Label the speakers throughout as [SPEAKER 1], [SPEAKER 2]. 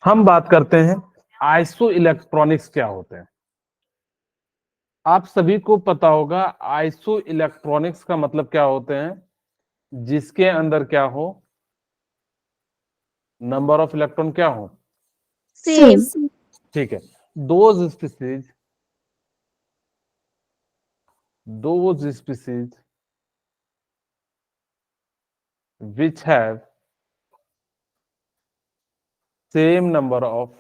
[SPEAKER 1] हम बात करते हैं आइसो इलेक्ट्रॉनिक्स क्या होते हैं। आप सभी को पता होगा आइसो इलेक्ट्रॉनिक्स का मतलब क्या होते हैं, जिसके अंदर क्या हो, नंबर ऑफ इलेक्ट्रॉन क्या हो,
[SPEAKER 2] सेम।
[SPEAKER 1] ठीक है। Those species which have same number of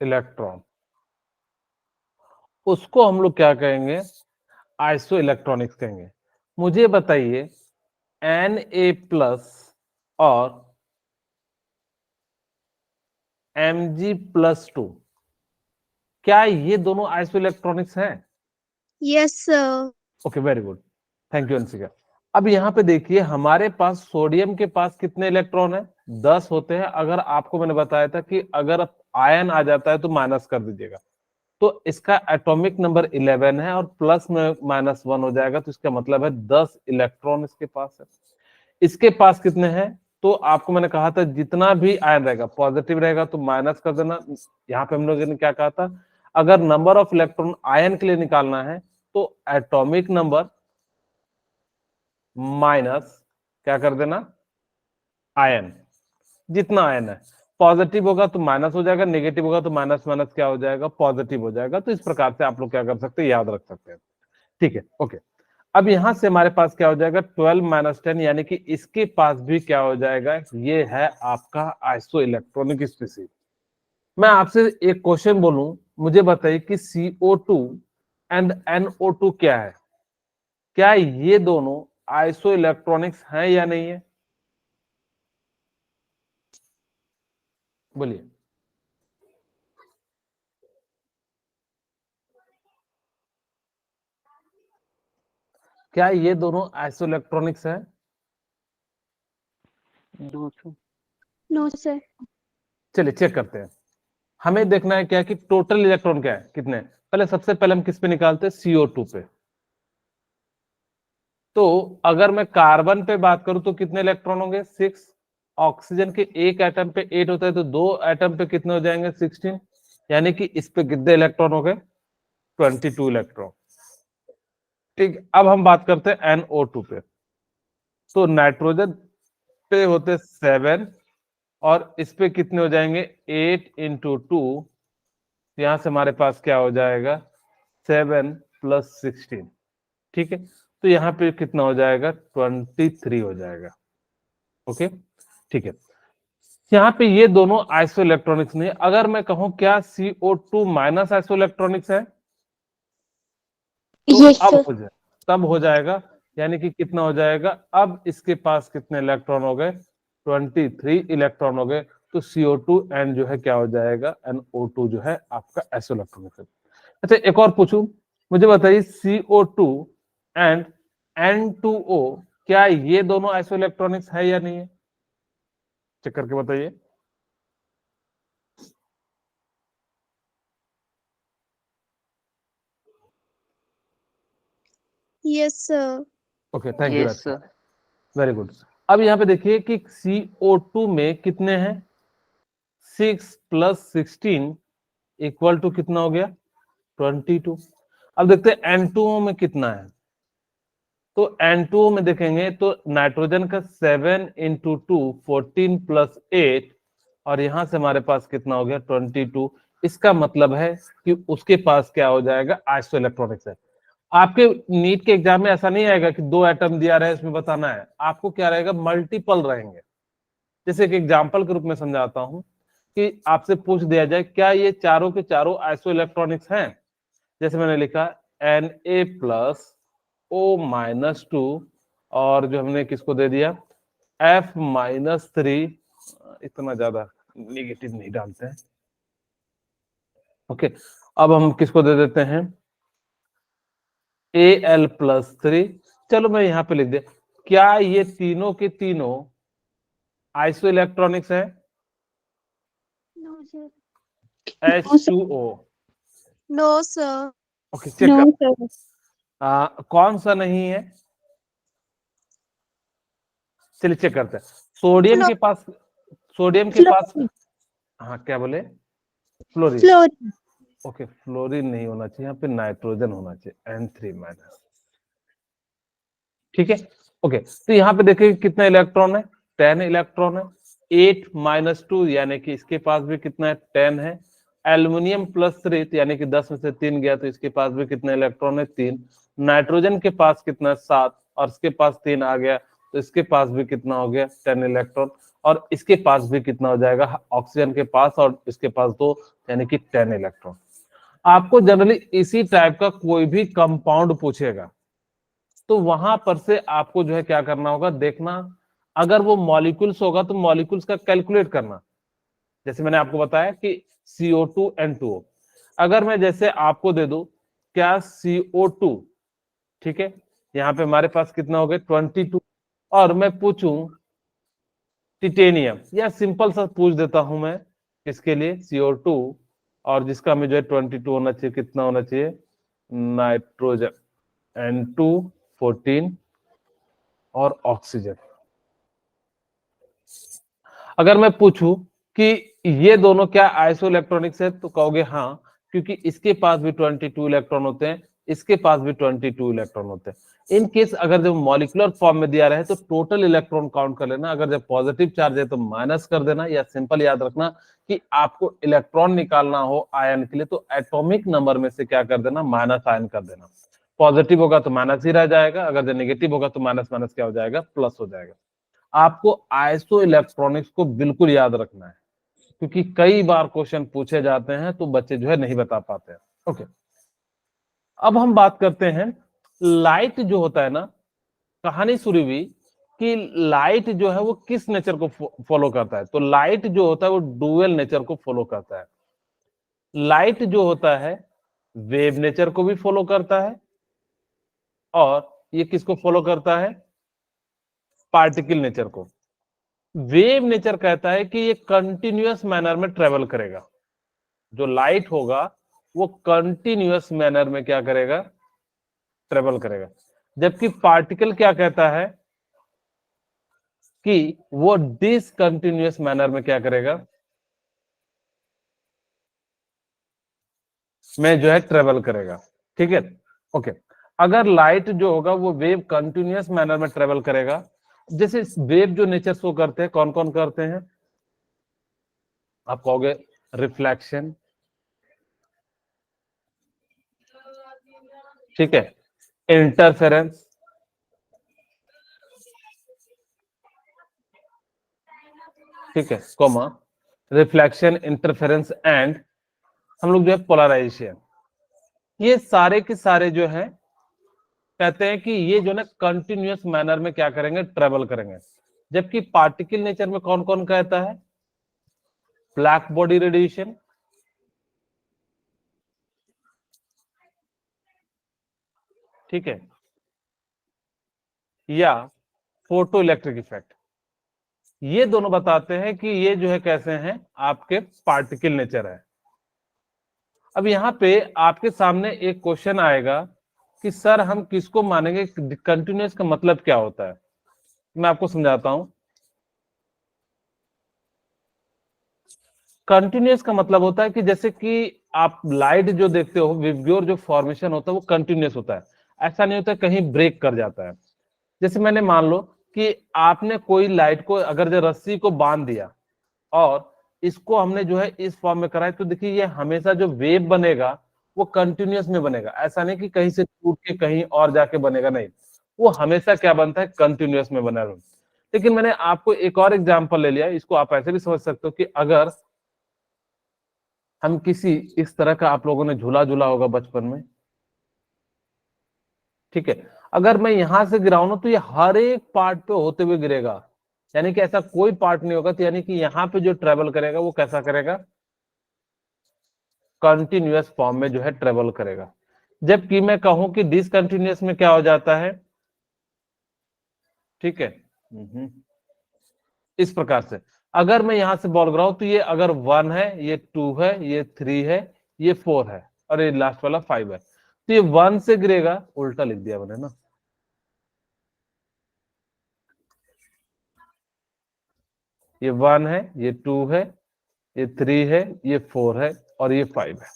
[SPEAKER 1] electron, उसको हम लोग क्या कहेंगे, आइसो इलेक्ट्रॉनिक्स कहेंगे। मुझे बताइए Na+ और Mg+2, क्या ये दोनों आइसो इलेक्ट्रॉनिक्स हैं?
[SPEAKER 2] Yes sir.
[SPEAKER 1] Okay, very good, thank you Anshika. अब यहाँ पे देखिए हमारे पास सोडियम के पास कितने इलेक्ट्रॉन है, 10 होते हैं। अगर आपको मैंने बताया था कि अगर आयन आ जाता है तो माइनस कर दीजिएगा, तो इसका एटॉमिक नंबर 11 है और प्लस में -1 हो जाएगा, तो इसका मतलब है 10 इलेक्ट्रॉन इसके पास है। इसके पास कितने हैं, तो आपको मैंने कहा था जितना भी आयन रहेगा पॉजिटिव रहेगा तो माइनस कर देना। यहाँ पे हम लोगों ने क्या कहा था, अगर नंबर ऑफ इलेक्ट्रॉन आयन के लिए निकालना है तो एटॉमिक नंबर माइनस क्या कर देना, आयन, जितना आयन है। पॉजिटिव होगा तो माइनस हो जाएगा, नेगेटिव होगा तो माइनस माइनस क्या हो जाएगा, पॉजिटिव हो जाएगा। तो इस प्रकार से आप लोग क्या कर सकते हैं, याद रख सकते हैं। ठीक है, ओके। अब यहां से हमारे पास क्या हो जाएगा, 12 - 10, यानी कि इसके पास भी क्या हो जाएगा, ये है आपका आइसो इलेक्ट्रॉनिक स्पीसीज। मैं आपसे एक क्वेश्चन बोलूं, मुझे बताइए कि CO2 एंड NO2 क्या है, क्या ये दोनों आइसो इलेक्ट्रॉनिक्स हैं या नहीं है, बोलिए। क्या ये दोनों आइसो इलेक्ट्रॉनिक्स हैं?
[SPEAKER 2] No sir.
[SPEAKER 1] चलिए चेक करते हैं। हमें देखना है क्या कि टोटल इलेक्ट्रॉन क्या है, कितने। पहले सबसे पहले हम किस पे निकालते हैं, CO2 पे। तो अगर मैं कार्बन पे बात करूं तो कितने इलेक्ट्रॉन होंगे, 6। ऑक्सीजन के एक एटम पे 8 होता है, तो 2 एटम पे कितने हो जाएंगे, 16। यानी कि इस पे कितने इलेक्ट्रॉन हो गए, 22 इलेक्ट्रॉन। ठीक, अब हम बात करते हैं NO2 पे। तो नाइट्रोजन पे होते 7 और इस पे कितने हो जाएंगे, 8 × 2। यहां से हमारे पास क्या हो जाएगा, 7 + 16। ठीक है, तो यहाँ पे कितना हो जाएगा, 23 हो जाएगा। ओके, ठीक है। यहाँ पे ये दोनों आइसो इलेक्ट्रॉनिक्स नहीं। अगर मैं कहूं क्या CO2 माइनस आइसो इलेक्ट्रॉनिक्स है, तो
[SPEAKER 2] यस
[SPEAKER 1] अब
[SPEAKER 2] सर।
[SPEAKER 1] हो जाए, तब हो जाएगा। यानी कि कितना हो जाएगा, अब इसके पास कितने इलेक्ट्रॉन हो गए, 23 इलेक्ट्रॉन हो गए। तो CO2 एंड जो है क्या हो जाएगा, NO2 जो है आपका आइसो इलेक्ट्रॉनिक है। अच्छा, एक और पूछूं, मुझे बताइए CO2 एंड N2O, क्या ये दोनों आइसो इलेक्ट्रॉनिक्स है या नहीं है, चेक करके बताइए।
[SPEAKER 2] Yes sir.
[SPEAKER 1] Okay, thank you
[SPEAKER 3] yes
[SPEAKER 1] Raj,
[SPEAKER 3] sir.
[SPEAKER 1] Very good. अब यहाँ पे देखिए कि CO2 में कितने हैं, 6 + 16 = कितना हो गया, 22। अब देखते हैं N2O में कितना है। तो N2O में देखेंगे तो नाइट्रोजन का 7 × 2 14 + 8, और यहां से हमारे पास कितना हो गया, 22। इसका मतलब है कि उसके पास क्या हो जाएगा, आइसो इलेक्ट्रॉनिक्स है। आपके नीट के एग्जाम में ऐसा नहीं आएगा कि 2 एटम दिया रहे इसमें बताना है, आपको क्या रहेगा, मल्टीपल रहेंगे। जैसे कि एग्जाम्पल के रूप में समझाता हूं कि आपसे पूछ दिया जाए क्या ये चारों के चारों आइसो इलेक्ट्रॉनिक्स हैं, जैसे मैंने लिखा Na+O-2, और जो हमने किसको दे दिया, F-3। इतना ज्यादा नेगेटिव नहीं डालते हैं। ओके, अब हम किसको दे देते हैं, Al+3। चलो मैं यहां पे लिख दे, क्या ये तीनों के तीनों आइसो इलेक्ट्रॉनिक्स है,
[SPEAKER 2] no sir.
[SPEAKER 1] H2O।
[SPEAKER 2] No sir.
[SPEAKER 1] Okay, check कर, कौन सा नहीं है, चलिए चेक करते हैं। सोडियम के पास
[SPEAKER 2] फ्लोरीन
[SPEAKER 1] हाँ क्या बोले? फ्लोरीन।
[SPEAKER 2] फ्लोरीन
[SPEAKER 1] ओके, फ्लोरीन नहीं होना चाहिए, यहाँ पे नाइट्रोजन होना चाहिए, N3 माइनस। ठीक है, ओके। तो यहाँ पे देखिए कितना इलेक्ट्रॉन है, 10 इलेक्ट्रॉन है। 8 माइनस 2 यानी कि इसके पास भी कितना है, 10 है। एल्युमिनियम प्लस 3 यानी कि 10 में से 3 गया तो इसके पास भी कितना इलेक्ट्रॉन है, 3। नाइट्रोजन के पास कितना है, 7, और इसके पास 3 आ गया तो इसके पास भी कितना हो गया, 10 इलेक्ट्रॉन। और इसके पास भी कितना हो जाएगा, ऑक्सीजन के पास और इसके पास 2 यानी कि 10 इलेक्ट्रॉन। आपको जनरली इसी टाइप का कोई भी कंपाउंड पूछेगा तो वहां पर से आपको जो है क्या करना होगा, देखना। अगर वो मॉलिक्यूल्स होगा तो मॉलिक्यूल्स का कैलकुलेट करना। जैसे मैंने आपको बताया कि CO2 N2O, अगर मैं जैसे आपको दे दूं क्या CO2, ठीक है, यहाँ पे हमारे पास कितना हो गया 22, और मैं पूछूं टिटेनियम, या सिंपल सा पूछ देता हूं मैं इसके लिए CO2, और जिसका हमें जो है 22 होना चाहिए, कितना होना चाहिए, नाइट्रोजन N2 14 और ऑक्सीजन। अगर मैं पूछूं कि ये दोनों क्या आइसो इलेक्ट्रॉनिक्स है तो कहोगे हाँ, क्योंकि इसके पास भी 22 इलेक्ट्रॉन होते हैं, इसके पास भी 22 इलेक्ट्रॉन होते हैं। इन केस अगर जब मॉलिक्यूलर फॉर्म में दिया रहे तो टोटल इलेक्ट्रॉन काउंट कर लेना, अगर जब पॉजिटिव चार्ज है तो माइनस कर देना, या सिंपल याद रखना कि आपको इलेक्ट्रॉन निकालना हो आयन के लिए तो एटॉमिक नंबर में से क्या कर देना, माइनस आयन कर देना। पॉजिटिव होगा तो माइनस ही रह जाएगा, अगर जब नेगेटिव होगा तो माइनस माइनस क्या हो जाएगा, प्लस हो जाएगा। आपको आइसो इलेक्ट्रॉनिक्स को बिल्कुल याद रखना है, क्योंकि कई बार क्वेश्चन पूछे जाते हैं तो बच्चे जो है नहीं बता पाते हैं। ओके, अब हम बात करते हैं लाइट जो होता है ना, कहानी शुरू हुई कि लाइट जो है वो किस नेचर को फॉलो करता है। तो लाइट जो होता है वो डुअल नेचर को फॉलो करता है। लाइट जो होता है वेव नेचर को भी फॉलो करता है, और ये किसको फॉलो करता है, पार्टिकल नेचर को। वेव नेचर कहता है कि ये कंटिन्यूअस मैनर में ट्रेवल करेगा। जो लाइट होगा वो कंटिन्यूअस मैनर में क्या करेगा, ट्रेवल करेगा। जबकि पार्टिकल क्या कहता है कि वो डिसकंटिन्यूअस मैनर में क्या करेगा, में जो है ट्रेवल करेगा। ठीक है, ओके। अगर लाइट जो होगा वो वेव कंटिन्यूअस मैनर में ट्रेवल करेगा। जैसे वेव जो नेचर शो करते हैं, कौन कौन करते हैं, आप कहोगे रिफ्लेक्शन, ठीक है, इंटरफेरेंस, ठीक है, कॉमा, रिफ्लेक्शन, इंटरफेरेंस एंड हम लोग जो है पोलराइजेशन। ये सारे के सारे जो है कहते हैं कि ये जो ना कंटिन्यूअस मैनर में क्या करेंगे, ट्रेवल करेंगे। जबकि पार्टिकल नेचर में कौन कौन कहता है, ब्लैक बॉडी रेडिएशन, ठीक है, या फोटो इलेक्ट्रिक इफेक्ट। ये दोनों बताते हैं कि ये जो है कैसे हैं, आपके पार्टिकल नेचर है। अब यहाँ पे आपके सामने एक क्वेश्चन आएगा कि सर हम किसको मानेंगे, कंटिन्यूअस का मतलब क्या होता है। मैं आपको समझाता हूं। कंटिन्यूअस का मतलब होता है कि जैसे कि आप लाइट जो देखते हो, विबग्योर जो फॉर्मेशन होता है वो कंटिन्यूअस होता है। ऐसा नहीं होता कहीं ब्रेक कर जाता है। जैसे मैंने मान लो कि आपने कोई लाइट को अगर जो रस्सी को बांध दिया और इसको हमने जो है इस फॉर्म में कराया, तो देखिए ये हमेशा जो वेव बनेगा वो कंटिन्यूअस में बनेगा। ऐसा नहीं कि कहीं से टूट के कहीं और जाके बनेगा, नहीं, वो हमेशा क्या बनता है, कंटिन्यूअस में बना रहेगा। लेकिन मैंने आपको एक और एग्जांपल ले लिया, इसको आप ऐसे भी समझ सकते हो कि अगर हम किसी इस तरह का, आप लोगों ने झूला झूला होगा बचपन में, ठीक है, अगर मैं यहां से गिराऊं ना तो ये हर एक पार्ट पे होते हुए गिरेगा, यानी कि ऐसा कोई पार्ट नहीं होगा। तो यानी कि यहाँ पे जो ट्रेवल करेगा वो कैसा करेगा, कंटिन्यूअस फॉर्म में जो है ट्रेवल करेगा। जबकि मैं कहूं कि डिसकंटिन्यूअस में क्या हो जाता है, ठीक है, इस प्रकार से अगर मैं यहां से बॉल गिराऊं तो ये अगर 1 है, ये 2 है, ये 3 है, ये 4 है, और ये लास्ट वाला 5 है, तो ये 1 से गिरेगा, उल्टा लिख दिया मैंने ना, ये 1 है, ये 2 है, ये 3 है, ये 4 है और ये 5 है।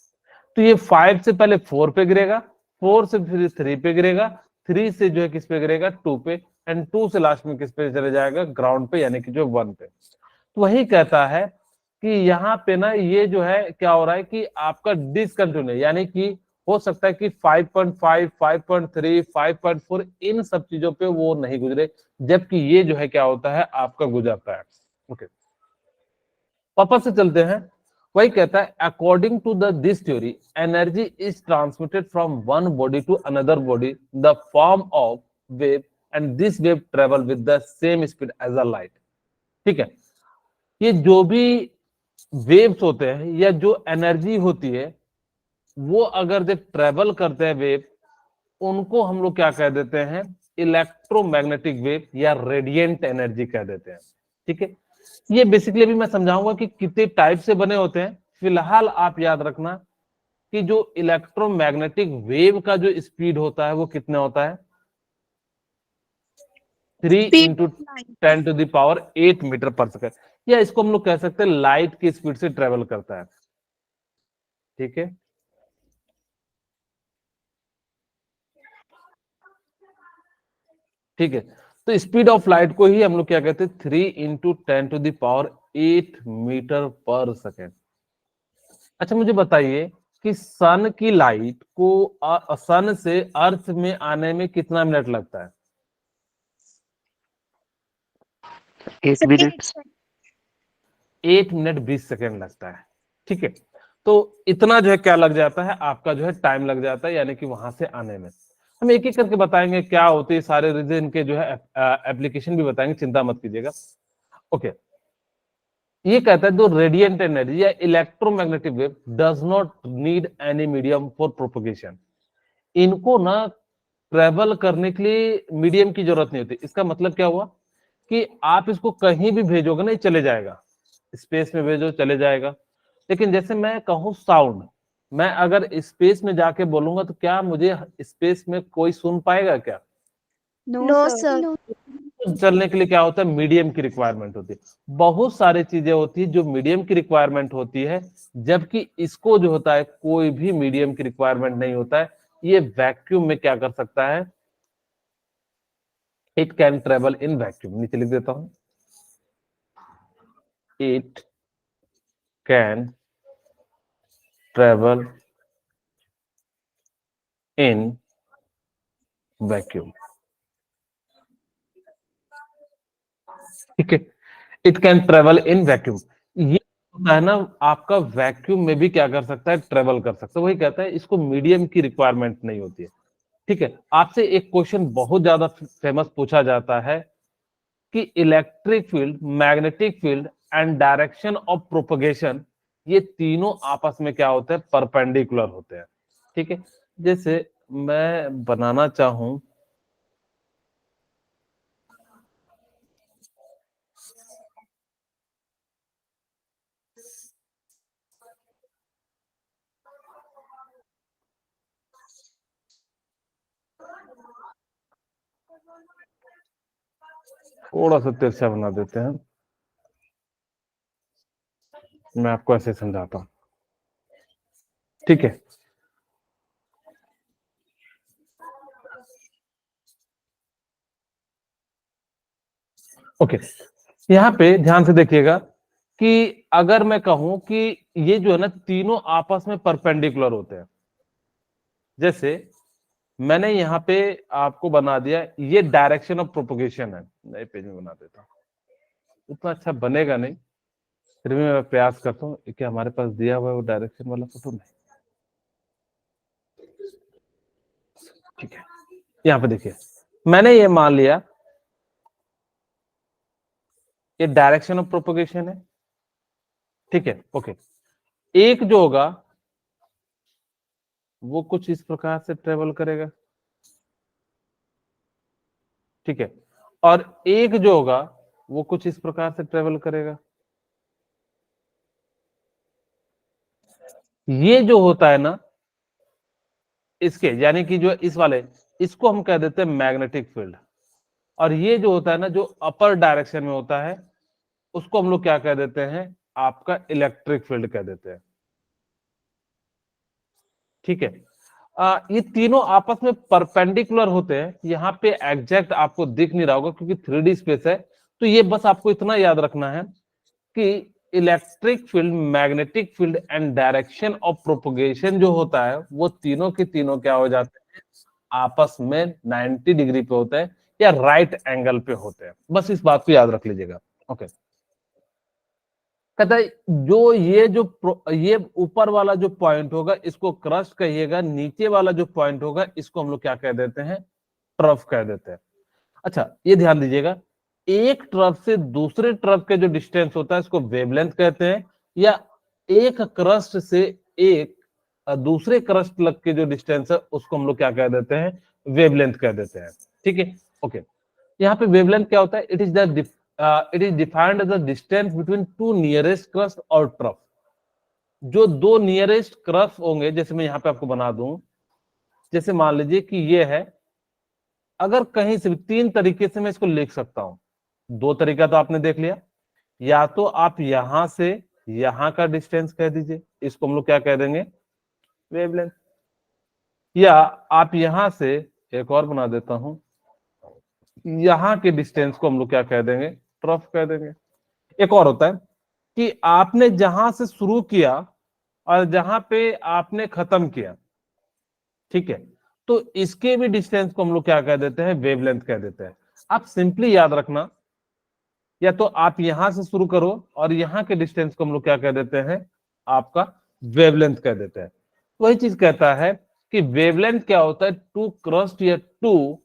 [SPEAKER 1] तो ये 5 से पहले 4 पे गिरेगा, 4 से फिर 3 पे गिरेगा, 3 से जो है किस पे गिरेगा, 2 पे, एंड 2 से लास्ट में किस पे चले जाएगा, ग्राउंड पे, यानी कि जो 1 पे। तो वही कहता है कि यहाँ पे ना ये जो है क्या हो रहा है कि आपका डिसकंटिन्यू, यानी कि हो सकता है कि 5.5, 5.3, 5.4 इन सब चीजों पे वो नहीं गुजरे, जबकि ये जो है क्या होता है, आपका गुजरता है। ओके, वापस से चलते हैं। वही कहता है according to the this theory energy is transmitted from one body to another body the form of wave and this wave travel with the same speed as a light. ठीक है, ये जो भी वेव्स होते हैं या जो एनर्जी होती है, वो अगर जब ट्रेवल करते हैं वेव, उनको हम लोग क्या कह देते हैं, इलेक्ट्रोमैग्नेटिक वेव या रेडिएंट एनर्जी कह देते हैं। ठीक है, ये बेसिकली अभी मैं समझाऊंगा कि कितने टाइप से बने होते हैं। फिलहाल आप याद रखना कि जो इलेक्ट्रोमैग्नेटिक वेव का जो स्पीड होता है वो कितना होता है, 3 इंटू 10⁸ मीटर पर सेकेंड, या इसको हम लोग कह सकते हैं लाइट की स्पीड से ट्रेवल करता है। ठीक है, ठीक है, तो स्पीड ऑफ लाइट को ही हम लोग क्या कहते हैं, 3 इंटू 10⁸ मीटर पर सेकेंड। अच्छा मुझे बताइए कि सन की लाइट को सन से अर्थ में आने में कितना मिनट लगता है?
[SPEAKER 2] 8 मिनट।
[SPEAKER 1] 8 मिनट 20 सेकेंड लगता है। ठीक है, तो इतना जो है क्या लग जाता है, आपका जो है टाइम लग जाता है, यानी कि वहां से आने में। हम एक एक करके बताएंगे क्या होते हैं सारे रीजन के जो है एप्लीकेशन भी बताएंगे, चिंता मत कीजिएगा। ओके, ये कहता है जो रेडिएंट एनर्जी या electromagnetic wave does not need any medium for propagation. इनको ना ट्रेवल करने के लिए मीडियम की जरूरत नहीं होती। इसका मतलब क्या हुआ कि आप इसको कहीं भी भेजोगे ना, चले जाएगा, स्पेस में भेजो चले जाएगा। लेकिन जैसे मैं कहूँ साउंड, मैं अगर स्पेस में जाके बोलूंगा तो क्या मुझे स्पेस में कोई सुन पाएगा क्या?
[SPEAKER 3] No sir.
[SPEAKER 1] चलने के लिए क्या होता है, मीडियम की रिक्वायरमेंट होती है। बहुत सारी चीजें होती है जो मीडियम की रिक्वायरमेंट होती है, जबकि इसको जो होता है कोई भी मीडियम की रिक्वायरमेंट नहीं होता है। ये वैक्यूम में क्या कर सकता है, it can travel in vacuum. नीचे लिख देता हूं, it can travel in vacuum. ठीक है, it can travel in vacuum. ये होता है ना, आपका वैक्यूम में भी क्या कर सकता है, ट्रेवल कर सकता है। वही कहता है इसको मीडियम की रिक्वायरमेंट नहीं होती है। ठीक है, आपसे एक क्वेश्चन बहुत ज्यादा फेमस पूछा जाता है कि electric field, magnetic field and direction of propagation, ये तीनों आपस में क्या होते हैं, परपेंडिकुलर होते हैं। ठीक है, जैसे मैं बनाना चाहूं, थोड़ा सा तिरछा बना देते हैं, मैं आपको ऐसे समझाता हूं। ठीक है, ओके, यहाँ पे ध्यान से देखिएगा कि अगर मैं कहूं कि ये जो है ना तीनों आपस में परपेंडिकुलर होते हैं। जैसे मैंने यहाँ पे आपको बना दिया, ये डायरेक्शन ऑफ प्रोपोगेशन है, नए पेज में बना देता हूँ। उतना अच्छा बनेगा नहीं, फिर भी मैं प्रयास करता हूँ। क्या हमारे पास दिया हुआ है वो डायरेक्शन वाला फोटो? नहीं, ठीक है, यहाँ पे देखिए, मैंने ये मान लिया ये डायरेक्शन ऑफ प्रोपोगेशन है। ठीक है, ओके, एक जो होगा वो कुछ इस प्रकार से ट्रेवल करेगा। ठीक है, और एक जो होगा वो कुछ इस प्रकार से ट्रेवल करेगा। ये जो होता है ना इसके, यानी कि जो इस वाले, इसको हम कह देते हैं मैग्नेटिक फील्ड। और ये जो होता है ना, जो अपर डायरेक्शन में होता है, उसको हम लोग क्या कह देते हैं, आपका इलेक्ट्रिक फील्ड कह देते हैं। ठीक है, ये तीनों आपस में परपेंडिकुलर होते हैं। यहाँ पे एग्जैक्ट आपको दिख नहीं रहा होगा क्योंकि 3D स्पेस है, तो ये बस आपको इतना याद रखना है कि electric field, magnetic field and direction of propagation जो होता है वो तीनों के तीनों क्या हो जाते हैं, आपस में 90 डिग्री पे होते हैं या राइट एंगल पे होते हैं। बस इस बात को याद रख लीजिएगा। ओके, कहता है ये ऊपर वाला जो पॉइंट होगा इसको क्रस्ट कहिएगा, नीचे वाला जो पॉइंट होगा इसको हम लोग क्या कह देते हैं, ट्रफ कह देते हैं। अच्छा, ये ध्यान दीजिएगा, एक ट्रफ से दूसरे ट्रफ के जो डिस्टेंस होता है इसको वेवलेंथ कहते हैं, या एक क्रस्ट से एक दूसरे क्रस्ट लग के जो डिस्टेंस है उसको हम लोग क्या कह देते हैं, वेवलेंथ कह देते हैं। ठीक है, ओके। यहाँ पे वेवलेंथ क्या होता है, it is defined as the distance between two nearest crest और ट्रफ। जो दो नियरेस्ट क्रस्ट होंगे, जैसे मैं यहाँ पे आपको बना दूं, जैसे मान लीजिए कि ये है, अगर कहीं से भी तीन तरीके से मैं इसको लिख सकता हूं। दो तरीका तो आपने देख लिया, या तो आप यहां से यहां का डिस्टेंस कह दीजिए, इसको हम लोग क्या कह देंगे, वेवलेंथ, या आप यहां से एक और बना देता हूं, यहां के डिस्टेंस को हम लोग क्या कह देंगे, ट्रफ कह देंगे। एक और होता है कि आपने जहां से शुरू किया और जहां पे आपने खत्म किया, ठीक है, तो इसके भी डिस्टेंस को हम लोग क्या कह देते हैं, वेवलेंथ कह देते हैं। आप सिंपली याद रखना, या तो आप यहां से शुरू करो और यहां के डिस्टेंस को हम लोग क्या कह देते हैं, आपका वेवलेंथ कह देते हैं। वही चीज कहता है कि वेवलेंथ क्या होता है, टू क्रस्ट या टू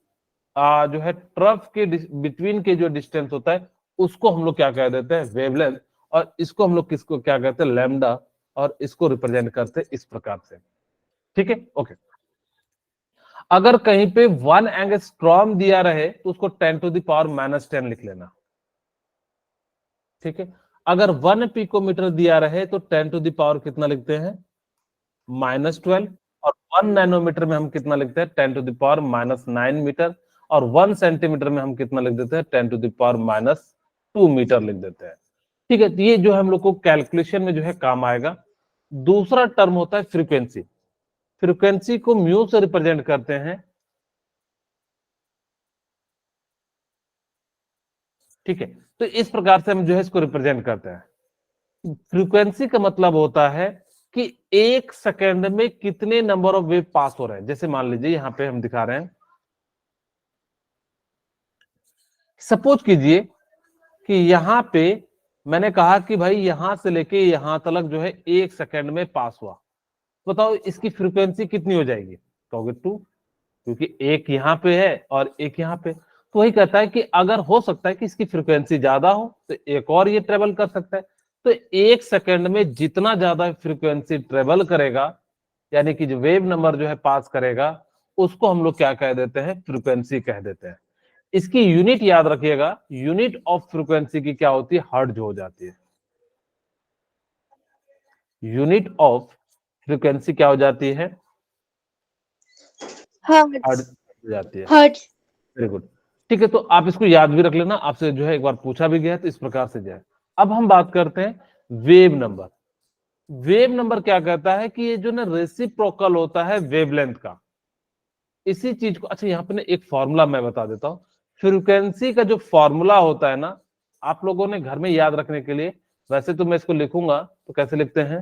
[SPEAKER 1] जो है ट्रफ के बिटवीन के जो डिस्टेंस होता है उसको हम लोग क्या कह देते हैं, वेवलेंथ। और इसको हम लोग किसको क्या कहते हैं, लैम्डा, और इसको रिप्रेजेंट करते हैं इस प्रकार से। ठीक है, ओके। अगर कहीं पे 1 एंगस्ट्रॉम दिया रहे तो उसको 10⁻⁻10 लिख लेना। ठीक है, अगर 1 पिकोमीटर दिया रहे तो 10 कितना लिखते हैं, -12, और 1 नैनोमीटर में हम कितना लिखते हैं, 10⁻⁻9 मीटर, और 1 सेंटीमीटर में हम कितना लिख देते हैं, 10⁻2 मीटर लिख देते हैं। ठीक है, तो ये जो हम लोग को कैलकुलेशन में जो है काम आएगा। दूसरा टर्म होता है फ्रीक्वेंसी। फ्रीक्वेंसी को म्यू से रिप्रेजेंट करते हैं। ठीक है, तो इस प्रकार से हम जो है इसको रिप्रेजेंट करते हैं। फ्रीक्वेंसी का मतलब होता है कि एक सेकंड में कितने नंबर ऑफ वेव पास हो रहे हैं। जैसे मान लीजिए यहां पे हम दिखा रहे हैं, सपोज कीजिए कि यहां पे मैंने कहा कि भाई यहां से लेके यहां तक जो है एक सेकंड में पास हुआ, बताओ इसकी फ्रीक्वेंसी कितनी हो जाएगी, कहोगे 2, क्योंकि एक यहां पे है और एक यहां पे। तो वही कहता है कि अगर हो सकता है कि इसकी फ्रीक्वेंसी ज्यादा हो तो एक और ये ट्रेवल कर सकता है। तो एक सेकंड में जितना ज्यादा फ्रीक्वेंसी ट्रेवल करेगा, यानी कि जो वेव नंबर जो है पास करेगा, उसको हम लोग क्या कह देते हैं, फ्रीक्वेंसी कह देते हैं। इसकी यूनिट याद रखिएगा, यूनिट ऑफ फ्रीक्वेंसी की क्या होती है, हर्ट्ज हो जाती है। यूनिट ऑफ फ्रीक्वेंसी क्या हो जाती है, हर्ट्ज हो जाती है। वेरी गुड, ठीक है, तो आप इसको याद भी रख लेना, आपसे जो है एक बार पूछा भी गया है, तो इस प्रकार से जाए। अब हम बात करते हैं वेव नंबर। वेव नंबर क्या कहता है कि ये जो ना रेसिप्रोकल होता है वेवलेंथ का, इसी चीज को, अच्छा यहाँ पे ना एक फॉर्मूला मैं बता देता हूँ। फ्रीक्वेंसी का जो फॉर्मूला होता है ना, आप लोगों ने घर में याद रखने के लिए, वैसे तो मैं इसको लिखूंगा तो कैसे लिखते हैं,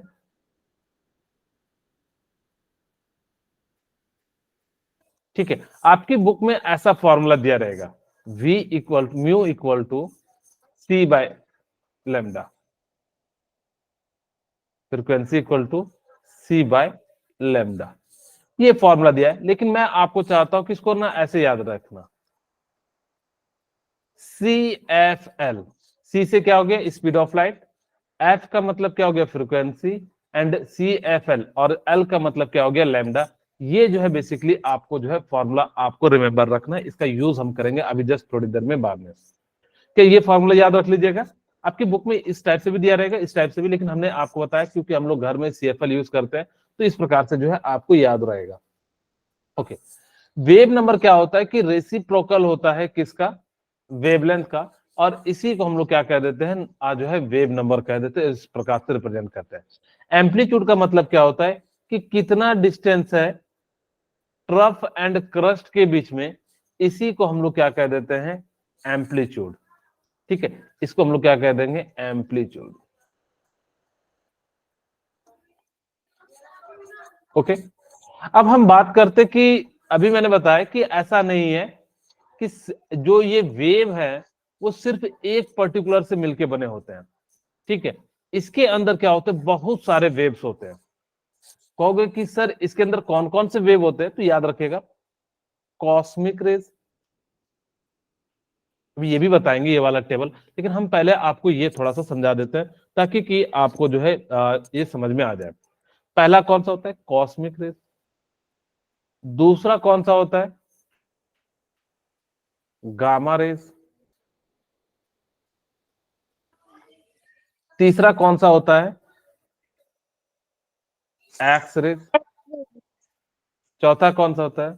[SPEAKER 1] ठीक है, आपकी बुक में ऐसा फॉर्मूला दिया रहेगा, mu equal to c by lambda, frequency equal to c by lambda. ये फॉर्मूला दिया है, लेकिन मैं आपको चाहता हूं कि इसको ना ऐसे याद रखना, CFL, सी से क्या हो गया, स्पीड ऑफ लाइट, एफ का मतलब क्या हो गया, फ्रीक्वेंसी, एंड CFL, और एल का मतलब क्या हो गया, लैम्डा। ये जो है बेसिकली आपको जो है फॉर्मूला आपको रिमेंबर रखना है, इसका यूज हम करेंगे अभी जस्ट थोड़ी देर में बाद में। क्या ये फॉर्मूला याद रख लीजिएगा, आपकी बुक में इस टाइप से भी दिया रहेगा, इस टाइप से भी, लेकिन हमने आपको बताया क्योंकि हम लोग घर में CFL यूज करते हैं, तो इस प्रकार से जो है आपको याद रहेगा। ओके, वेव नंबर क्या होता है कि रेसिप्रोकल होता है किसका, वेवलेंथ का, और इसी को हम लोग क्या कह देते हैं, आज जो है वेव नंबर कह देते हैं, इस प्रकार से रिप्रेजेंट करते हैं। एम्पलीट्यूड का मतलब क्या होता है कि कितना डिस्टेंस है ट्रफ एंड क्रस्ट के बीच में, इसी को हम लोग क्या कह देते हैं, एम्पलीट्यूड। ठीक है, इसको हम लोग क्या कह देंगे, एम्पलीट्यूड। ओके, अब हम बात करते कि अभी मैंने बताया कि ऐसा नहीं है कि जो ये वेव है वो सिर्फ एक पर्टिकुलर से मिलके बने होते हैं। ठीक है, इसके अंदर क्या होते हैं, बहुत सारे वेव्स होते हैं। कहोगे कि सर इसके अंदर कौन कौन से वेव होते हैं, तो याद रखिएगा कॉस्मिक रेज, अभी ये भी बताएंगे ये वाला टेबल, लेकिन हम पहले आपको ये थोड़ा सा समझा देते हैं ताकि कि आपको जो है ये समझ में आ जाए। पहला कौन सा होता है, कॉस्मिक रेज। दूसरा कौन सा होता है, गामा रेज। तीसरा कौन सा होता है, एक्स रेज। चौथा कौन सा होता है,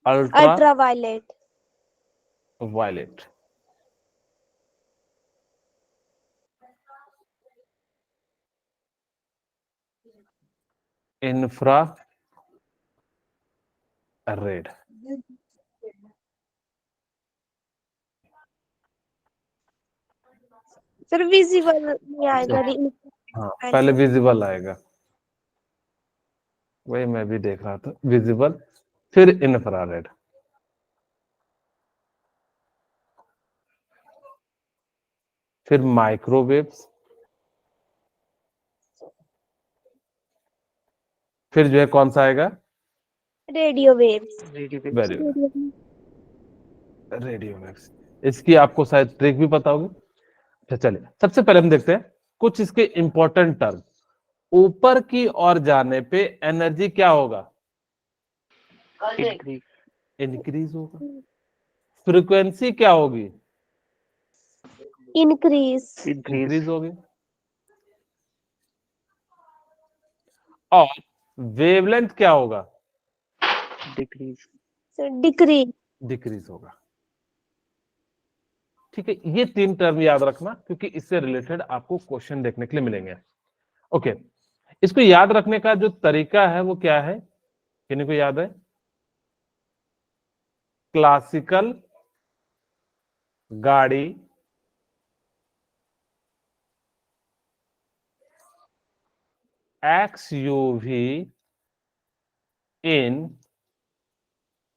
[SPEAKER 1] ultra
[SPEAKER 3] Ultraviolet.
[SPEAKER 1] Violet. Infra red.
[SPEAKER 3] Sir visible नहीं आएगा।
[SPEAKER 1] हाँ, पहले विजिबल आएगा, वही मैं भी देख रहा था, विजिबल फिर इंफ्रारेड। फिर माइक्रोवेव्स, फिर जो है कौन सा आएगा,
[SPEAKER 3] radio waves.
[SPEAKER 1] Very good, radio waves. इसकी आपको शायद ट्रिक भी पता होगी। अच्छा चलिए, सबसे पहले हम देखते हैं कुछ इसके इंपॉर्टेंट टर्म। ऊपर की ओर जाने पे एनर्जी क्या होगा, इंक्रीज होगा। फ्रीक्वेंसी क्या होगी, इंक्रीज होगी। और वेवलेंथ क्या होगा,
[SPEAKER 3] सर डिक्रीज।
[SPEAKER 1] डिक्रीज होगा। ठीक है, ये तीन टर्म याद रखना क्योंकि इससे रिलेटेड आपको क्वेश्चन देखने के लिए मिलेंगे। ओके, इसको याद रखने का जो तरीका है वो क्या है, किन्हीं को याद है, क्लासिकल गाड़ी XUV इन